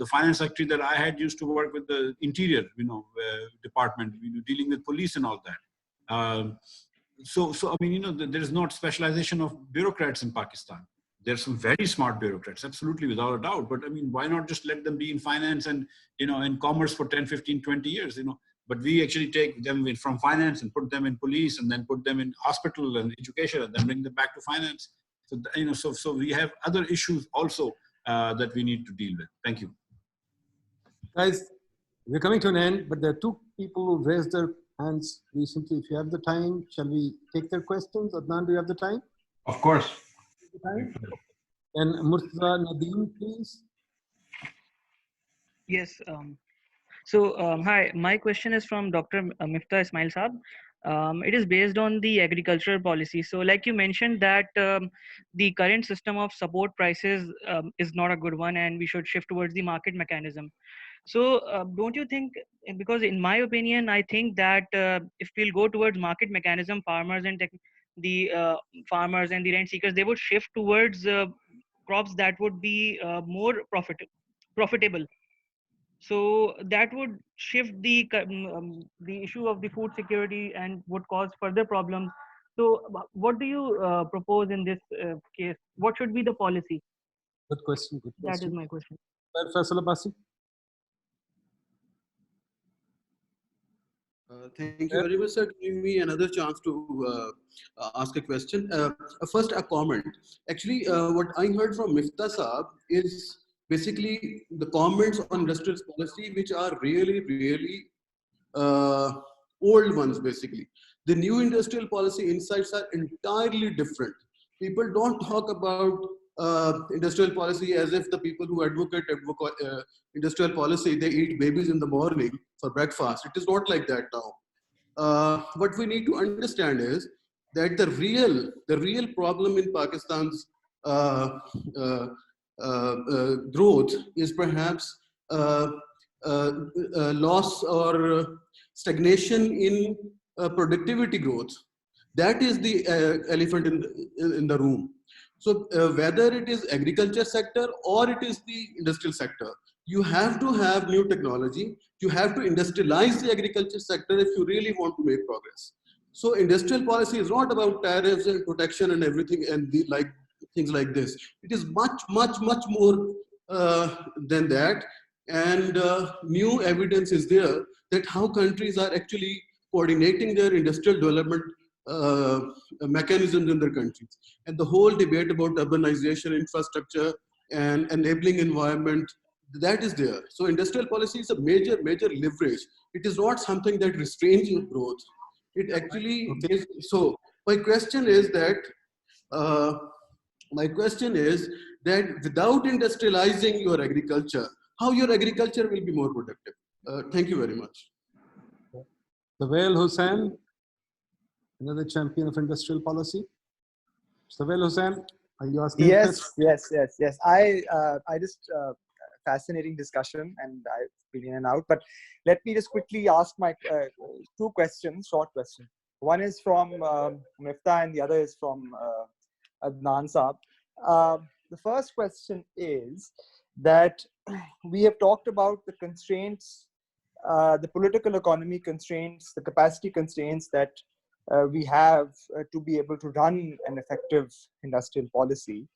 the finance secretary that I had used to work with the interior, department, dealing with police and all that. So I mean, there is not specialization of bureaucrats in Pakistan. There are some very smart bureaucrats, absolutely, without a doubt. But I mean, why not just let them be in finance and, in commerce for 10, 15, 20 years, But we actually take them from finance and put them in police and then put them in hospital and education and then bring them back to finance. So, so we have other issues also that we need to deal with. Thank you. Guys, we're coming to an end, but there are two people who raised their hands recently. If you have the time, shall we take their questions? Adnan, do you have the time? Of course. And Murtaza Nadeem, please. Yes. Hi, my question is from Dr. Miftah Ismail Saab. It is based on the agricultural policy. So like you mentioned that the current system of support prices is not a good one and we should shift towards the market mechanism. So don't you think, because in my opinion, I think that if we'll go towards market mechanism, farmers and farmers and the rent seekers, they would shift towards crops that would be more profitable. So that would shift the issue of the food security and would cause further problems. So what do you propose in this case? What should be the policy? Good question. Good question. That is my question. Faisal Abbasi. Thank you very much, sir, giving me another chance to ask a question. First, a comment. Actually, what I heard from Miftah Saab is basically the comments on industrial policy, which are really, really old ones, basically. The new industrial policy insights are entirely different. People don't talk about industrial policy as if the people who advocate industrial policy, they eat babies in the morning for breakfast. It is not like that now. What we need to understand is that the real problem in Pakistan's growth is perhaps loss or stagnation in productivity growth. That is the elephant in the room. So whether it is agriculture sector or it is the industrial sector, you have to have new technology. You have to industrialize the agriculture sector if you really want to make progress. So industrial policy is not about tariffs and protection and everything and things like this. It is much, much, much more than that. And new evidence is there that how countries are actually coordinating their industrial development mechanisms in their countries. And the whole debate about urbanization, infrastructure, and enabling environment, that is there. So industrial policy is a major, major leverage. It is not something that restrains your growth. It actually is. So my question is that without industrializing your agriculture, how your agriculture will be more productive? Thank you very much. Sawail Hussain, another champion of industrial policy. Sawail Hussain, are you asking? Yes. I just fascinating discussion, and I've been in and out. But let me just quickly ask my two questions, short questions. One is from Miftah, and the other is from Adnan Saab. The first question is that we have talked about the constraints, the political economy constraints, the capacity constraints that we have to be able to run an effective industrial policy.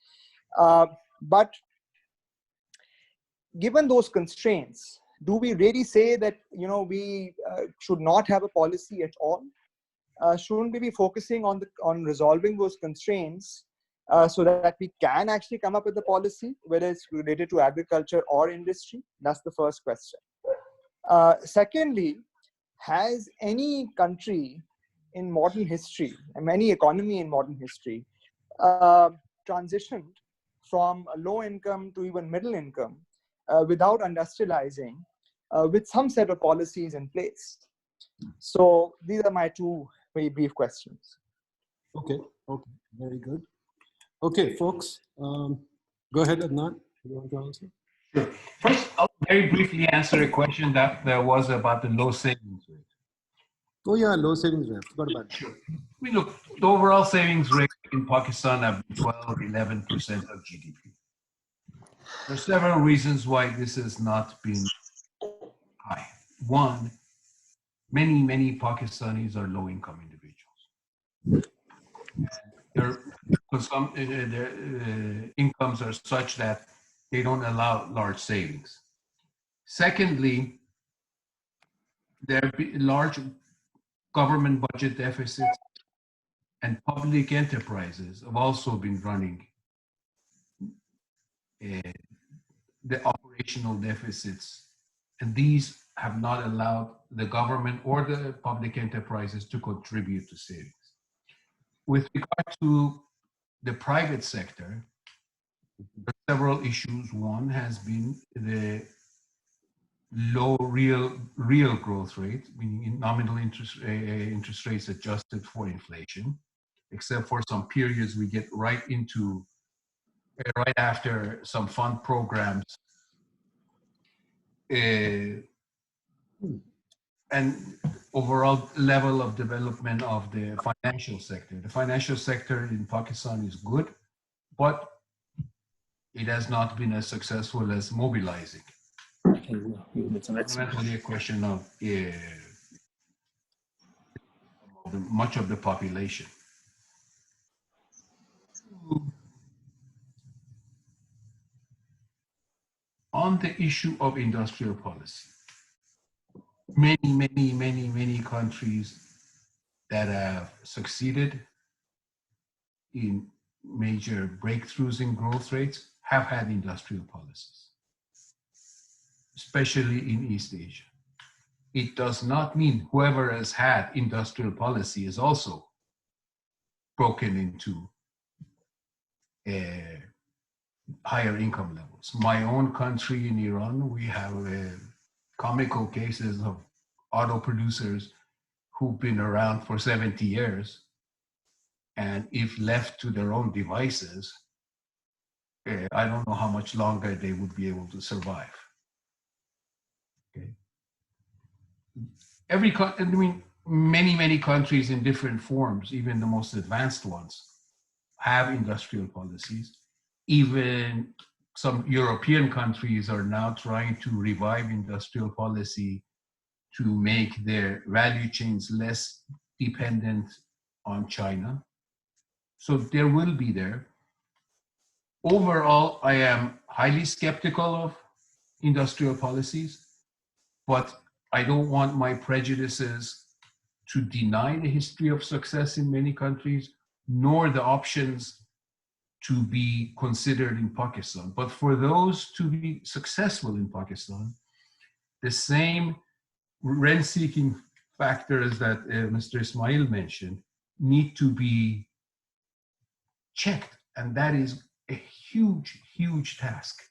But given those constraints, do we really say that we should not have a policy at all? Shouldn't we be focusing on resolving those constraints so that we can actually come up with a policy, whether it's related to agriculture or industry? That's the first question. Secondly, has any country in modern history, and any economy in modern history, transitioned from a low income to even middle income without industrializing with some set of policies in place? So these are my two very brief questions. Okay, very good. Okay, folks, go ahead, Adnan. You want to answer? Sure. First, I'll very briefly answer a question that there was about the low savings rate. Oh yeah, low savings rate. Forgot about it. Sure. I mean, look, the overall savings rate in Pakistan have been 12, 11% of GDP. There are several reasons why this has not been high. One, many Pakistanis are low-income individuals. Their incomes are such that they don't allow large savings. Secondly, there have been large government budget deficits, and public enterprises have also been running the operational deficits, and these have not allowed the government or the public enterprises to contribute to savings. With regard to the private sector, there are several issues. One has been the low real growth rate, meaning nominal interest rates adjusted for inflation, except for some periods we get right after some fund programs. And overall level of development of the financial sector. The financial sector in Pakistan is good, but it has not been as successful as mobilizing. Fundamentally a question of much of the population. On the issue of industrial policy, many countries that have succeeded in major breakthroughs in growth rates have had industrial policies, especially in East Asia. It does not mean whoever has had industrial policy is also broken into higher income levels. My own country in Iran, we have comical cases of auto producers who've been around for 70 years, and if left to their own devices, I don't know how much longer they would be able to survive. Okay. Many countries in different forms, even the most advanced ones, have industrial policies. Even some European countries are now trying to revive industrial policy to make their value chains less dependent on China. So there will be there. Overall, I am highly skeptical of industrial policies, but I don't want my prejudices to deny the history of success in many countries, nor the options to be considered in Pakistan. But for those to be successful in Pakistan, the same rent-seeking factors that Mr. Ismail mentioned need to be checked, and that is a huge task.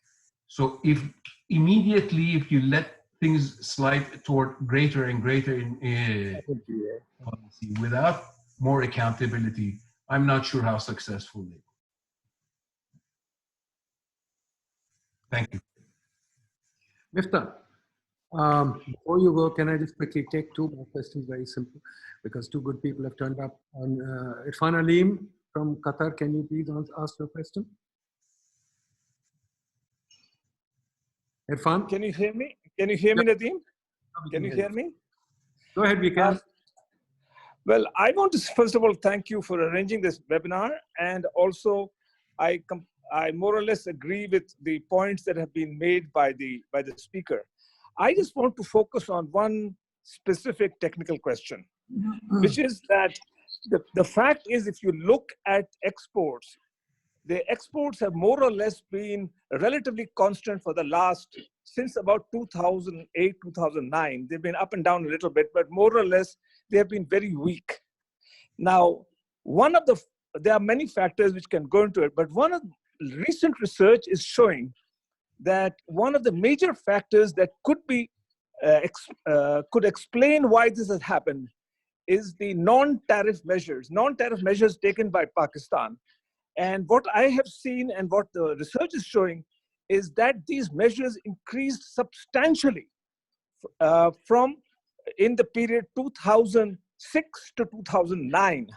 So if you let things slide toward greater and greater in policy without more accountability, I'm not sure how successful they will. Thank you. Miftah, before you go, can I just quickly take two more questions, very simple, because two good people have turned up. Irfan Aleem from Qatar, can you please ask your question? Irfan? Can you hear me? Can you hear me, Nadeem? Can you hear me? Go ahead, we can. Well, I want to first of all thank you for arranging this webinar, and also I more or less agree with the points that have been made by the speaker. I just want to focus on one specific technical question, which is that the fact is, if you look at exports, the exports have more or less been relatively constant for the since about 2008, 2009. They've been up and down a little bit, but more or less, they have been very weak. Now, there are many factors which can go into it, but recent research is showing that one of the major factors that could explain why this has happened is the non-tariff measures taken by Pakistan. And what I have seen and what the research is showing is that these measures increased substantially from in the period 2006 to 2009.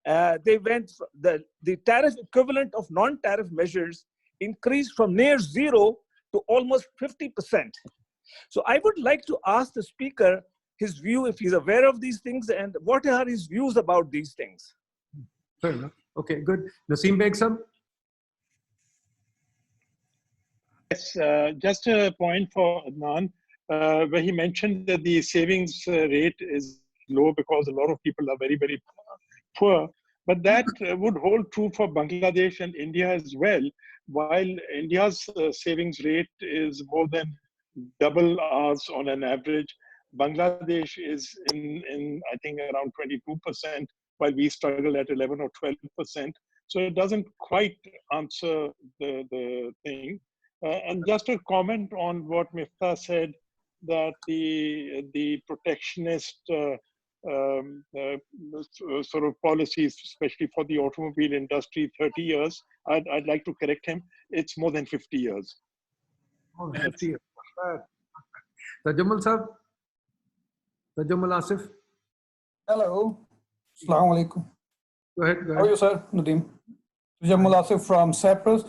they went, the tariff equivalent of non-tariff measures increased from near zero to almost 50%. So I would like to ask the speaker his view, if he's aware of these things, and what are his views about these things. Fair enough. Okay, good. Naseem Beg, sir? Yes, just a point for Adnan, where he mentioned that the savings rate is low because a lot of people are very, very poor. But that would hold true for Bangladesh and India as well. While India's savings rate is more than double ours on an average, Bangladesh is in I think around 22%, while we struggle at 11 or 12%. So it doesn't quite answer the thing. And just a comment on what Miftah said, that the protectionist sort of policies, especially for the automobile industry, 30 years, I'd like to correct him. It's more than 50 years. More than 50 years. Tajammul sir? Tajammul Asif? Hello. Assalamu alaikum. Go ahead. How are you, sir? Nadeem. Tajammul Asif from Cyprus.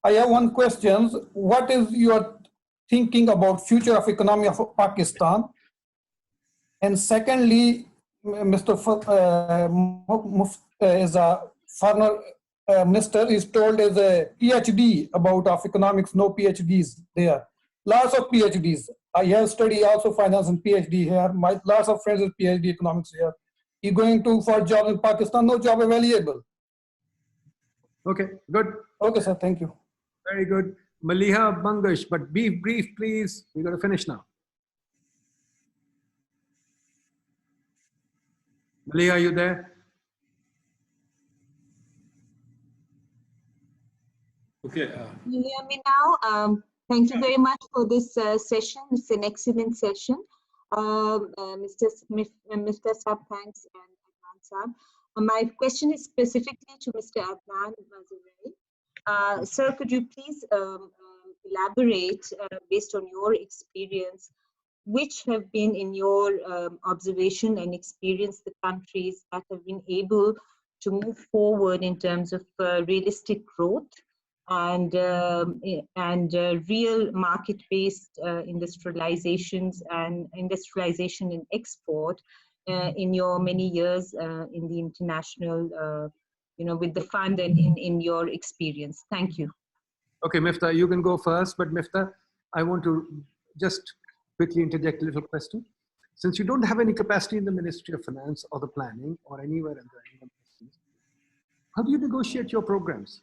I have one question. What is your thinking about future of economy of Pakistan? And secondly, Mr. Is a former minister is told as a PhD about of economics, no PhDs there. Lots of PhDs. I have studied also finance and PhD here. My lots of friends with PhD economics here. You're going to for job in Pakistan, no job available. Okay, good. Okay, sir, thank you. Very good. Maliha Bangash, but be brief, please. We got to finish now. Maliha, are you there? Okay. Can you hear me now? Thank you very much for this session. It's an excellent session. Mr. Saab, thanks, and Adnan Saab. My question is specifically to Mr. Adnan Mazarei. Sir, could you please elaborate, based on your experience, which have been, in your observation and experience, the countries that have been able to move forward in terms of realistic growth and real market-based industrializations and industrialization and export in your many years in the international, with the fund and in your experience? Thank you. Okay, Miftah, you can go first, but Miftah, I want to just quickly interject a little question. Since you don't have any capacity in the Ministry of Finance or the Planning or anywhere in the how do you negotiate your programs?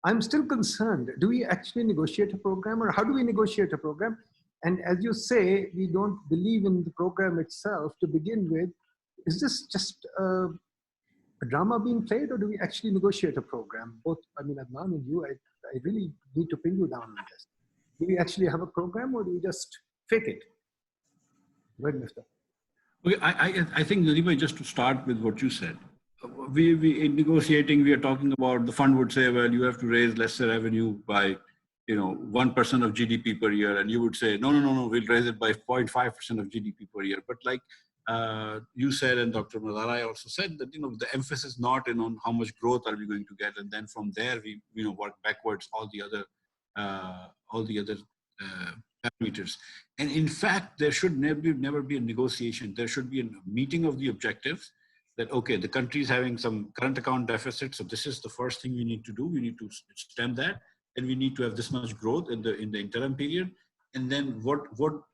I'm still concerned. Do we actually negotiate a program, or how do we negotiate a program? And as you say, we don't believe in the program itself to begin with. Is this just a drama being played, or do we actually negotiate a program? Both, I mean, Adnan and you, I really need to pin you down on this. Do we actually have a program, or do we just fake it? Right, Miftah. Okay, I think, Nadeem, just to start with what you said, we in negotiating, we are talking about, the fund would say, well, you have to raise lesser revenue by 1% of GDP per year, and you would say, no, we'll raise it by 0.5% of GDP per year. But like you said, and Dr. Mazarei also said, that the emphasis not on how much growth are we going to get, and then from there we work backwards all the other parameters. And in fact, there should never be a negotiation. There should be a meeting of the objectives. That, okay, the country is having some current account deficit, so this is the first thing we need to do. We need to stem that, and we need to have this much growth in the interim period. And then what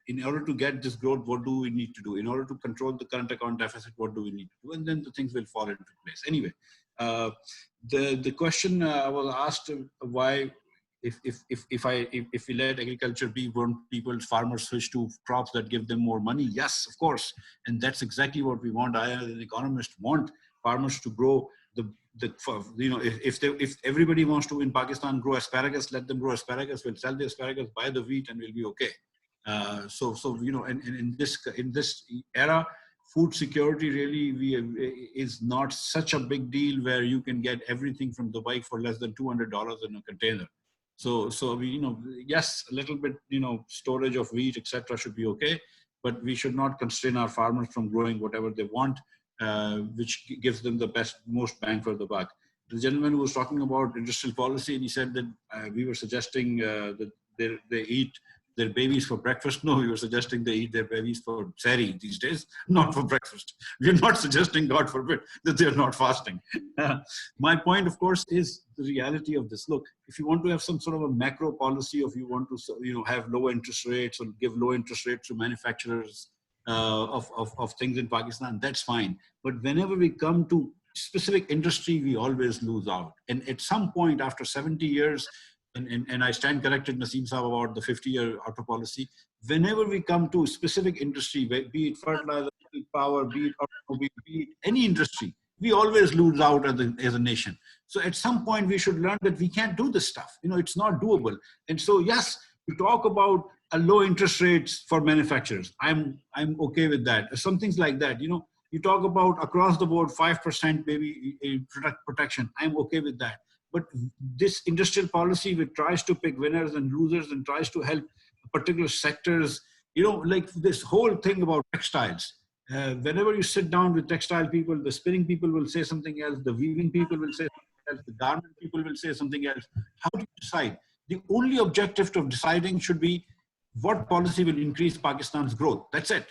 in order to get this growth, what do we need to do? In order to control the current account deficit, what do we need to do? And then the things will fall into place. Anyway, the question I was asked, why if we let agriculture be, won't farmers switch to crops that give them more money? Yes, of course. And that's exactly what we want. I, as an economist, want farmers to grow if everybody wants to in Pakistan grow asparagus, let them grow asparagus. We'll sell the asparagus, buy the wheat, and we'll be okay. And in this era, food security really is not such a big deal where you can get everything from Dubai for less than $200 in a container. So we, yes, a little bit, storage of wheat, etc., should be okay, but we should not constrain our farmers from growing whatever they want. which gives them the most bang for the buck. The gentleman who was talking about industrial policy, and he said that we were suggesting that they eat their babies for breakfast. No, we were suggesting they eat their babies for Mazarei these days, not for breakfast. We're not suggesting, God forbid, that they're not fasting. My point, of course, is the reality of this. Look, if you want to have some sort of a macro policy, or if you want to have low interest rates or give low interest rates to manufacturers of things in Pakistan, that's fine. But whenever we come to specific industry, we always lose out. And at some point after 70 years, and I stand corrected, Naseem Saab, about the 50-year auto policy, whenever we come to specific industry, be it fertilizer, be it power, be it automobile, be it any industry, we always lose out as a nation. So at some point we should learn that we can't do this stuff. It's not doable. And so yes, we talk about a low interest rates for manufacturers. I'm okay with that. Some things like that, you talk about across the board 5% maybe protection. I'm okay with that. But this industrial policy which tries to pick winners and losers and tries to help particular sectors, like this whole thing about textiles. Whenever you sit down with textile people, the spinning people will say something else, the weaving people will say something else, the garment people will say something else. How do you decide? The only objective of deciding should be what policy will increase Pakistan's growth. That's it.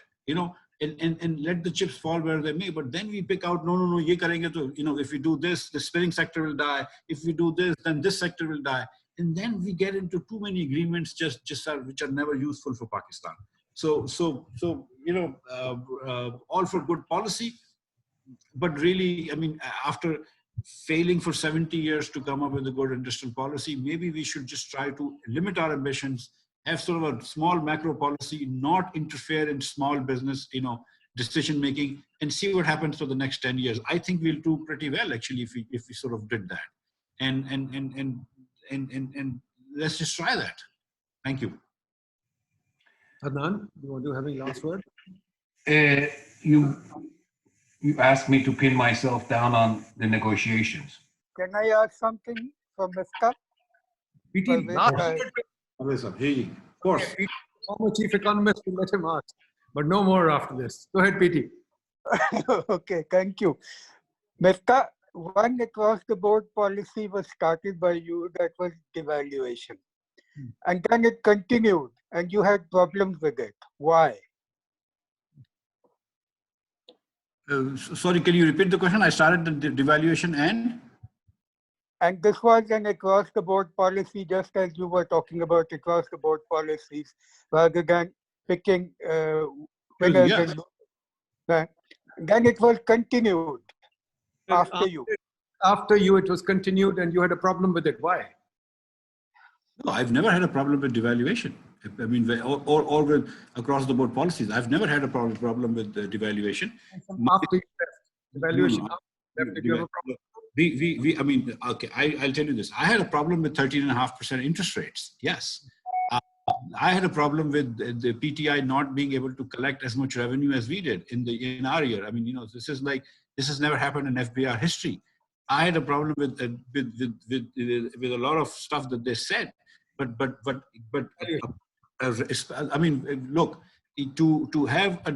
And let the chips fall where they may. But then we pick out, no, ye karenge to, if we do this, the spinning sector will die. If we do this, then this sector will die. And then we get into too many agreements which are never useful for Pakistan. So all for good policy, but really, after failing for 70 years to come up with a good industrial policy, maybe we should just try to limit our ambitions, have sort of a small macro policy, not interfere in small business, decision making, and see what happens for the next 10 years. I think we'll do pretty well actually if we sort of did that, and let's just try that. Thank you. Adnan, you want to have any last word? You asked me to pin myself down on the negotiations. Can I ask something from Miftah? Of course. Former chief economist, will let him ask, but no more after this. Go ahead, PT. Okay, thank you. Miftah, one across-the-board policy was started by you, that was devaluation. And then it continued, and you had problems with it. Why? Sorry, can you repeat the question? I started the devaluation and this was an across-the-board policy, just as you were talking about across-the-board policies, rather than picking winners and losers. Then it was continued after you. After you, it was continued, and you had a problem with it. Why? No, I've never had a problem with devaluation. Or with across-the-board policies. I've never had a problem with devaluation. After you left, devaluation. Did you have a problem? Okay, I'll tell you this. I had a problem with 13.5% interest rates. Yes. I had a problem with the PTI not being able to collect as much revenue as we did in our year. This has never happened in FBR history. I had a problem with a lot of stuff that they said, but look, to have a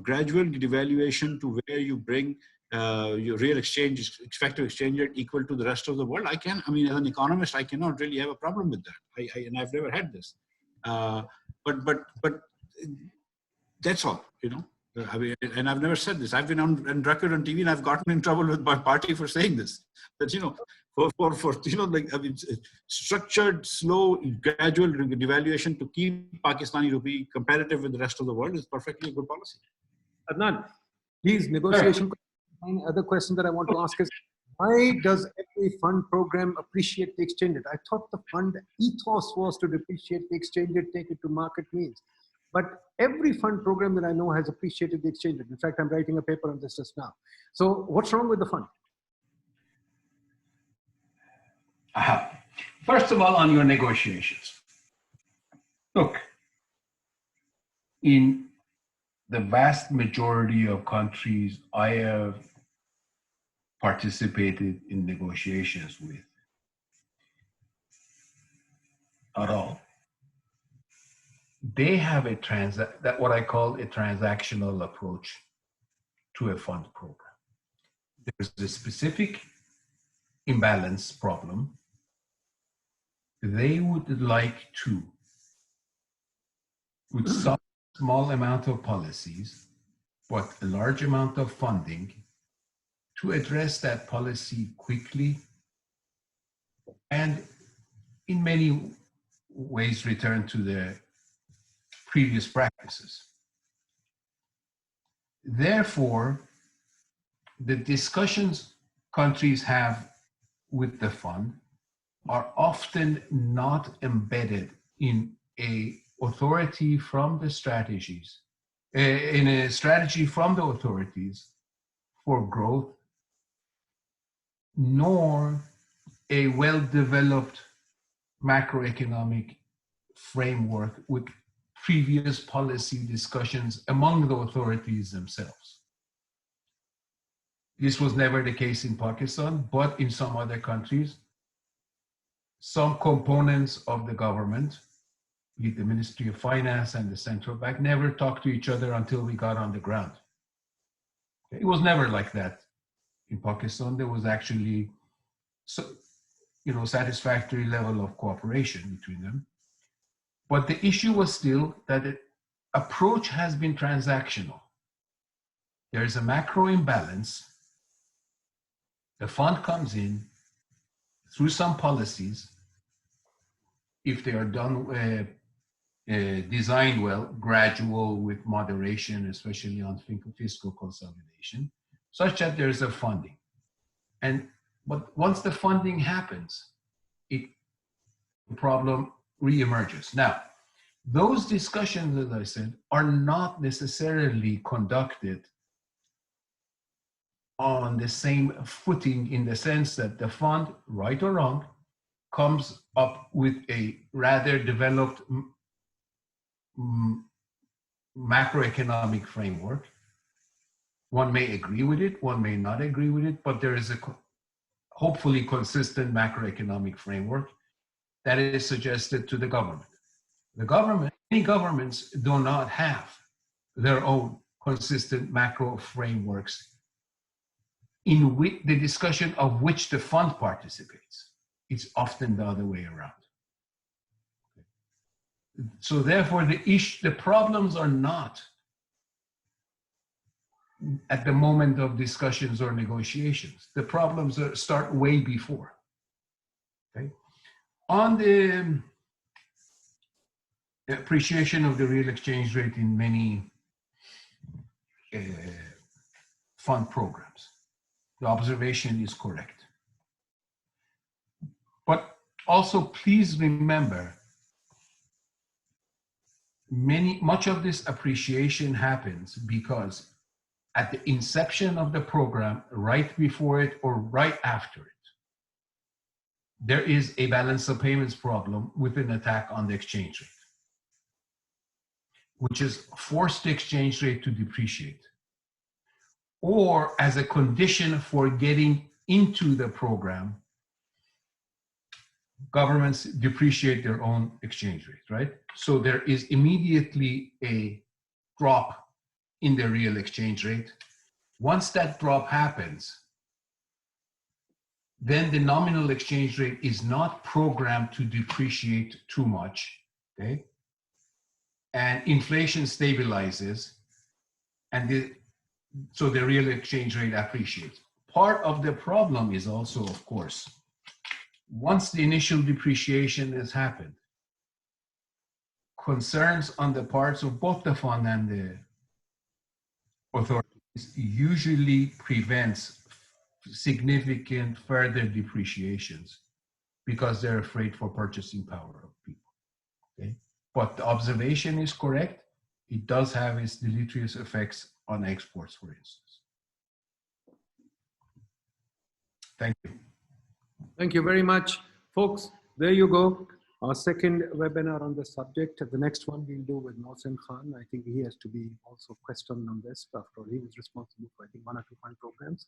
gradual devaluation to where you bring your real effective exchange rate equal to the rest of the world, as an economist, I cannot really have a problem with that. And I've never had this. But that's all, and I've never said this. I've been on record on TV, and I've gotten in trouble with my party for saying this. That structured, slow, gradual devaluation to keep Pakistani rupee competitive with the rest of the world is perfectly a good policy. Adnan, please, negotiation. One other question that I want to ask is, why does every fund program appreciate the exchange rate? I thought the fund ethos was to depreciate the exchange rate, take it to market means. But every fund program that I know has appreciated the exchange rate. In fact, I'm writing a paper on this just now. So what's wrong with the fund? First of all, on your negotiations. Look, in the vast majority of countries I have participated in negotiations with, at all, they have what I call a transactional approach to a fund program. There's a specific imbalance problem. They would like to, with some small amount of policies, but a large amount of funding, to address that policy quickly and in many ways return to the previous practices. Therefore, the discussions countries have with the fund are often not embedded in a authority from the strategies, in a strategy from the authorities for growth, nor a well-developed macroeconomic framework with previous policy discussions among the authorities themselves. This was never the case in Pakistan, but in some other countries, some components of the government, be it the Ministry of Finance and the central bank, never talked to each other until we got on the ground. It was never like that in Pakistan. There was actually, satisfactory level of cooperation between them. But the issue was still that the approach has been transactional. There is a macro imbalance. The fund comes in through some policies. If they are done, designed well, gradual with moderation, especially on fiscal consolidation, such that there's a funding. But once the funding happens, the problem reemerges. Now, those discussions, as I said, are not necessarily conducted on the same footing in the sense that the fund, right or wrong, comes up with a rather developed macroeconomic framework. One may agree with it, one may not agree with it, but there is a hopefully consistent macroeconomic framework that is suggested to the government. Many governments do not have their own consistent macro frameworks in which the discussion of which the fund participates. It's often the other way around. So therefore, the problems are not at the moment of discussions or negotiations. The problems start way before. Okay? On the appreciation of the real exchange rate in many fund programs, the observation is correct. But also please remember, much of this appreciation happens because at the inception of the program, right before it or right after it, there is a balance of payments problem with an attack on the exchange rate, which has forced the exchange rate to depreciate. Or as a condition for getting into the program, governments depreciate their own exchange rate, right? So there is immediately a drop in the real exchange rate. Once that drop happens, then the nominal exchange rate is not programmed to depreciate too much, okay? And inflation stabilizes, and so the real exchange rate appreciates. Part of the problem is also, of course, once the initial depreciation has happened, concerns on the parts of both the fund and the authorities usually prevents significant further depreciations because they're afraid for purchasing power of people. Okay? But the observation is correct. It does have its deleterious effects on exports, for instance. Thank you. Thank you very much. Folks, there you go. Our second webinar on the subject. The next one we'll do with Mohsen Khan. I think he has to be also questioned on this. After all, he was responsible for, I think, 1 or 2 fund programs.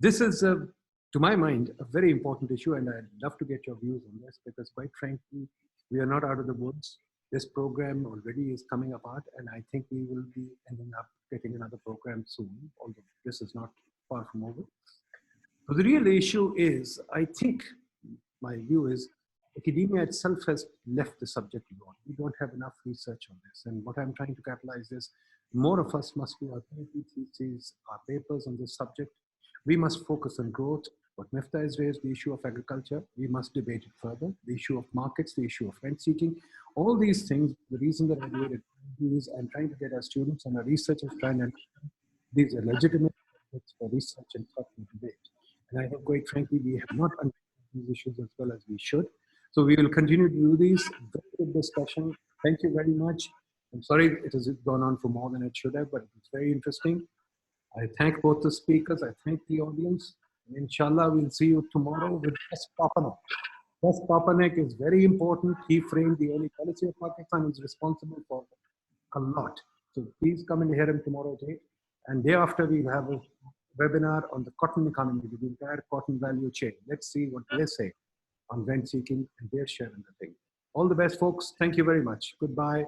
This is, to my mind, a very important issue, and I'd love to get your views on this because, quite frankly, we are not out of the woods. This program already is coming apart, and I think we will be ending up getting another program soon, although this is not far from over. So the real issue is, I think, my view is, academia itself has left the subject alone. We don't have enough research on this. And what I'm trying to capitalize is, more of us must do our PhD theses, our papers on this subject. We must focus on growth. What Miftah has raised, the issue of agriculture, we must debate it further. The issue of markets, the issue of rent seeking, all these things, the reason that I do it is I'm trying to get our students and our researchers trying to understand these are legitimate topics for research and thought and debate. And I think, quite frankly, we have not understood these issues as well as we should. So we will continue to do these. Very good discussion. Thank you very much. I'm sorry it has gone on for more than it should have, but it was very interesting. I thank both the speakers. I thank the audience. And inshallah, we'll see you tomorrow with Best Papanek. Best Papanek is very important. He framed the early policy of Pakistan. He's responsible for a lot. So please come and hear him tomorrow at 8. And day after, we'll have a webinar on the cotton economy, the entire cotton value chain. Let's see what they say on rent seeking and their share in the thing. All the best, folks. Thank you very much. Goodbye.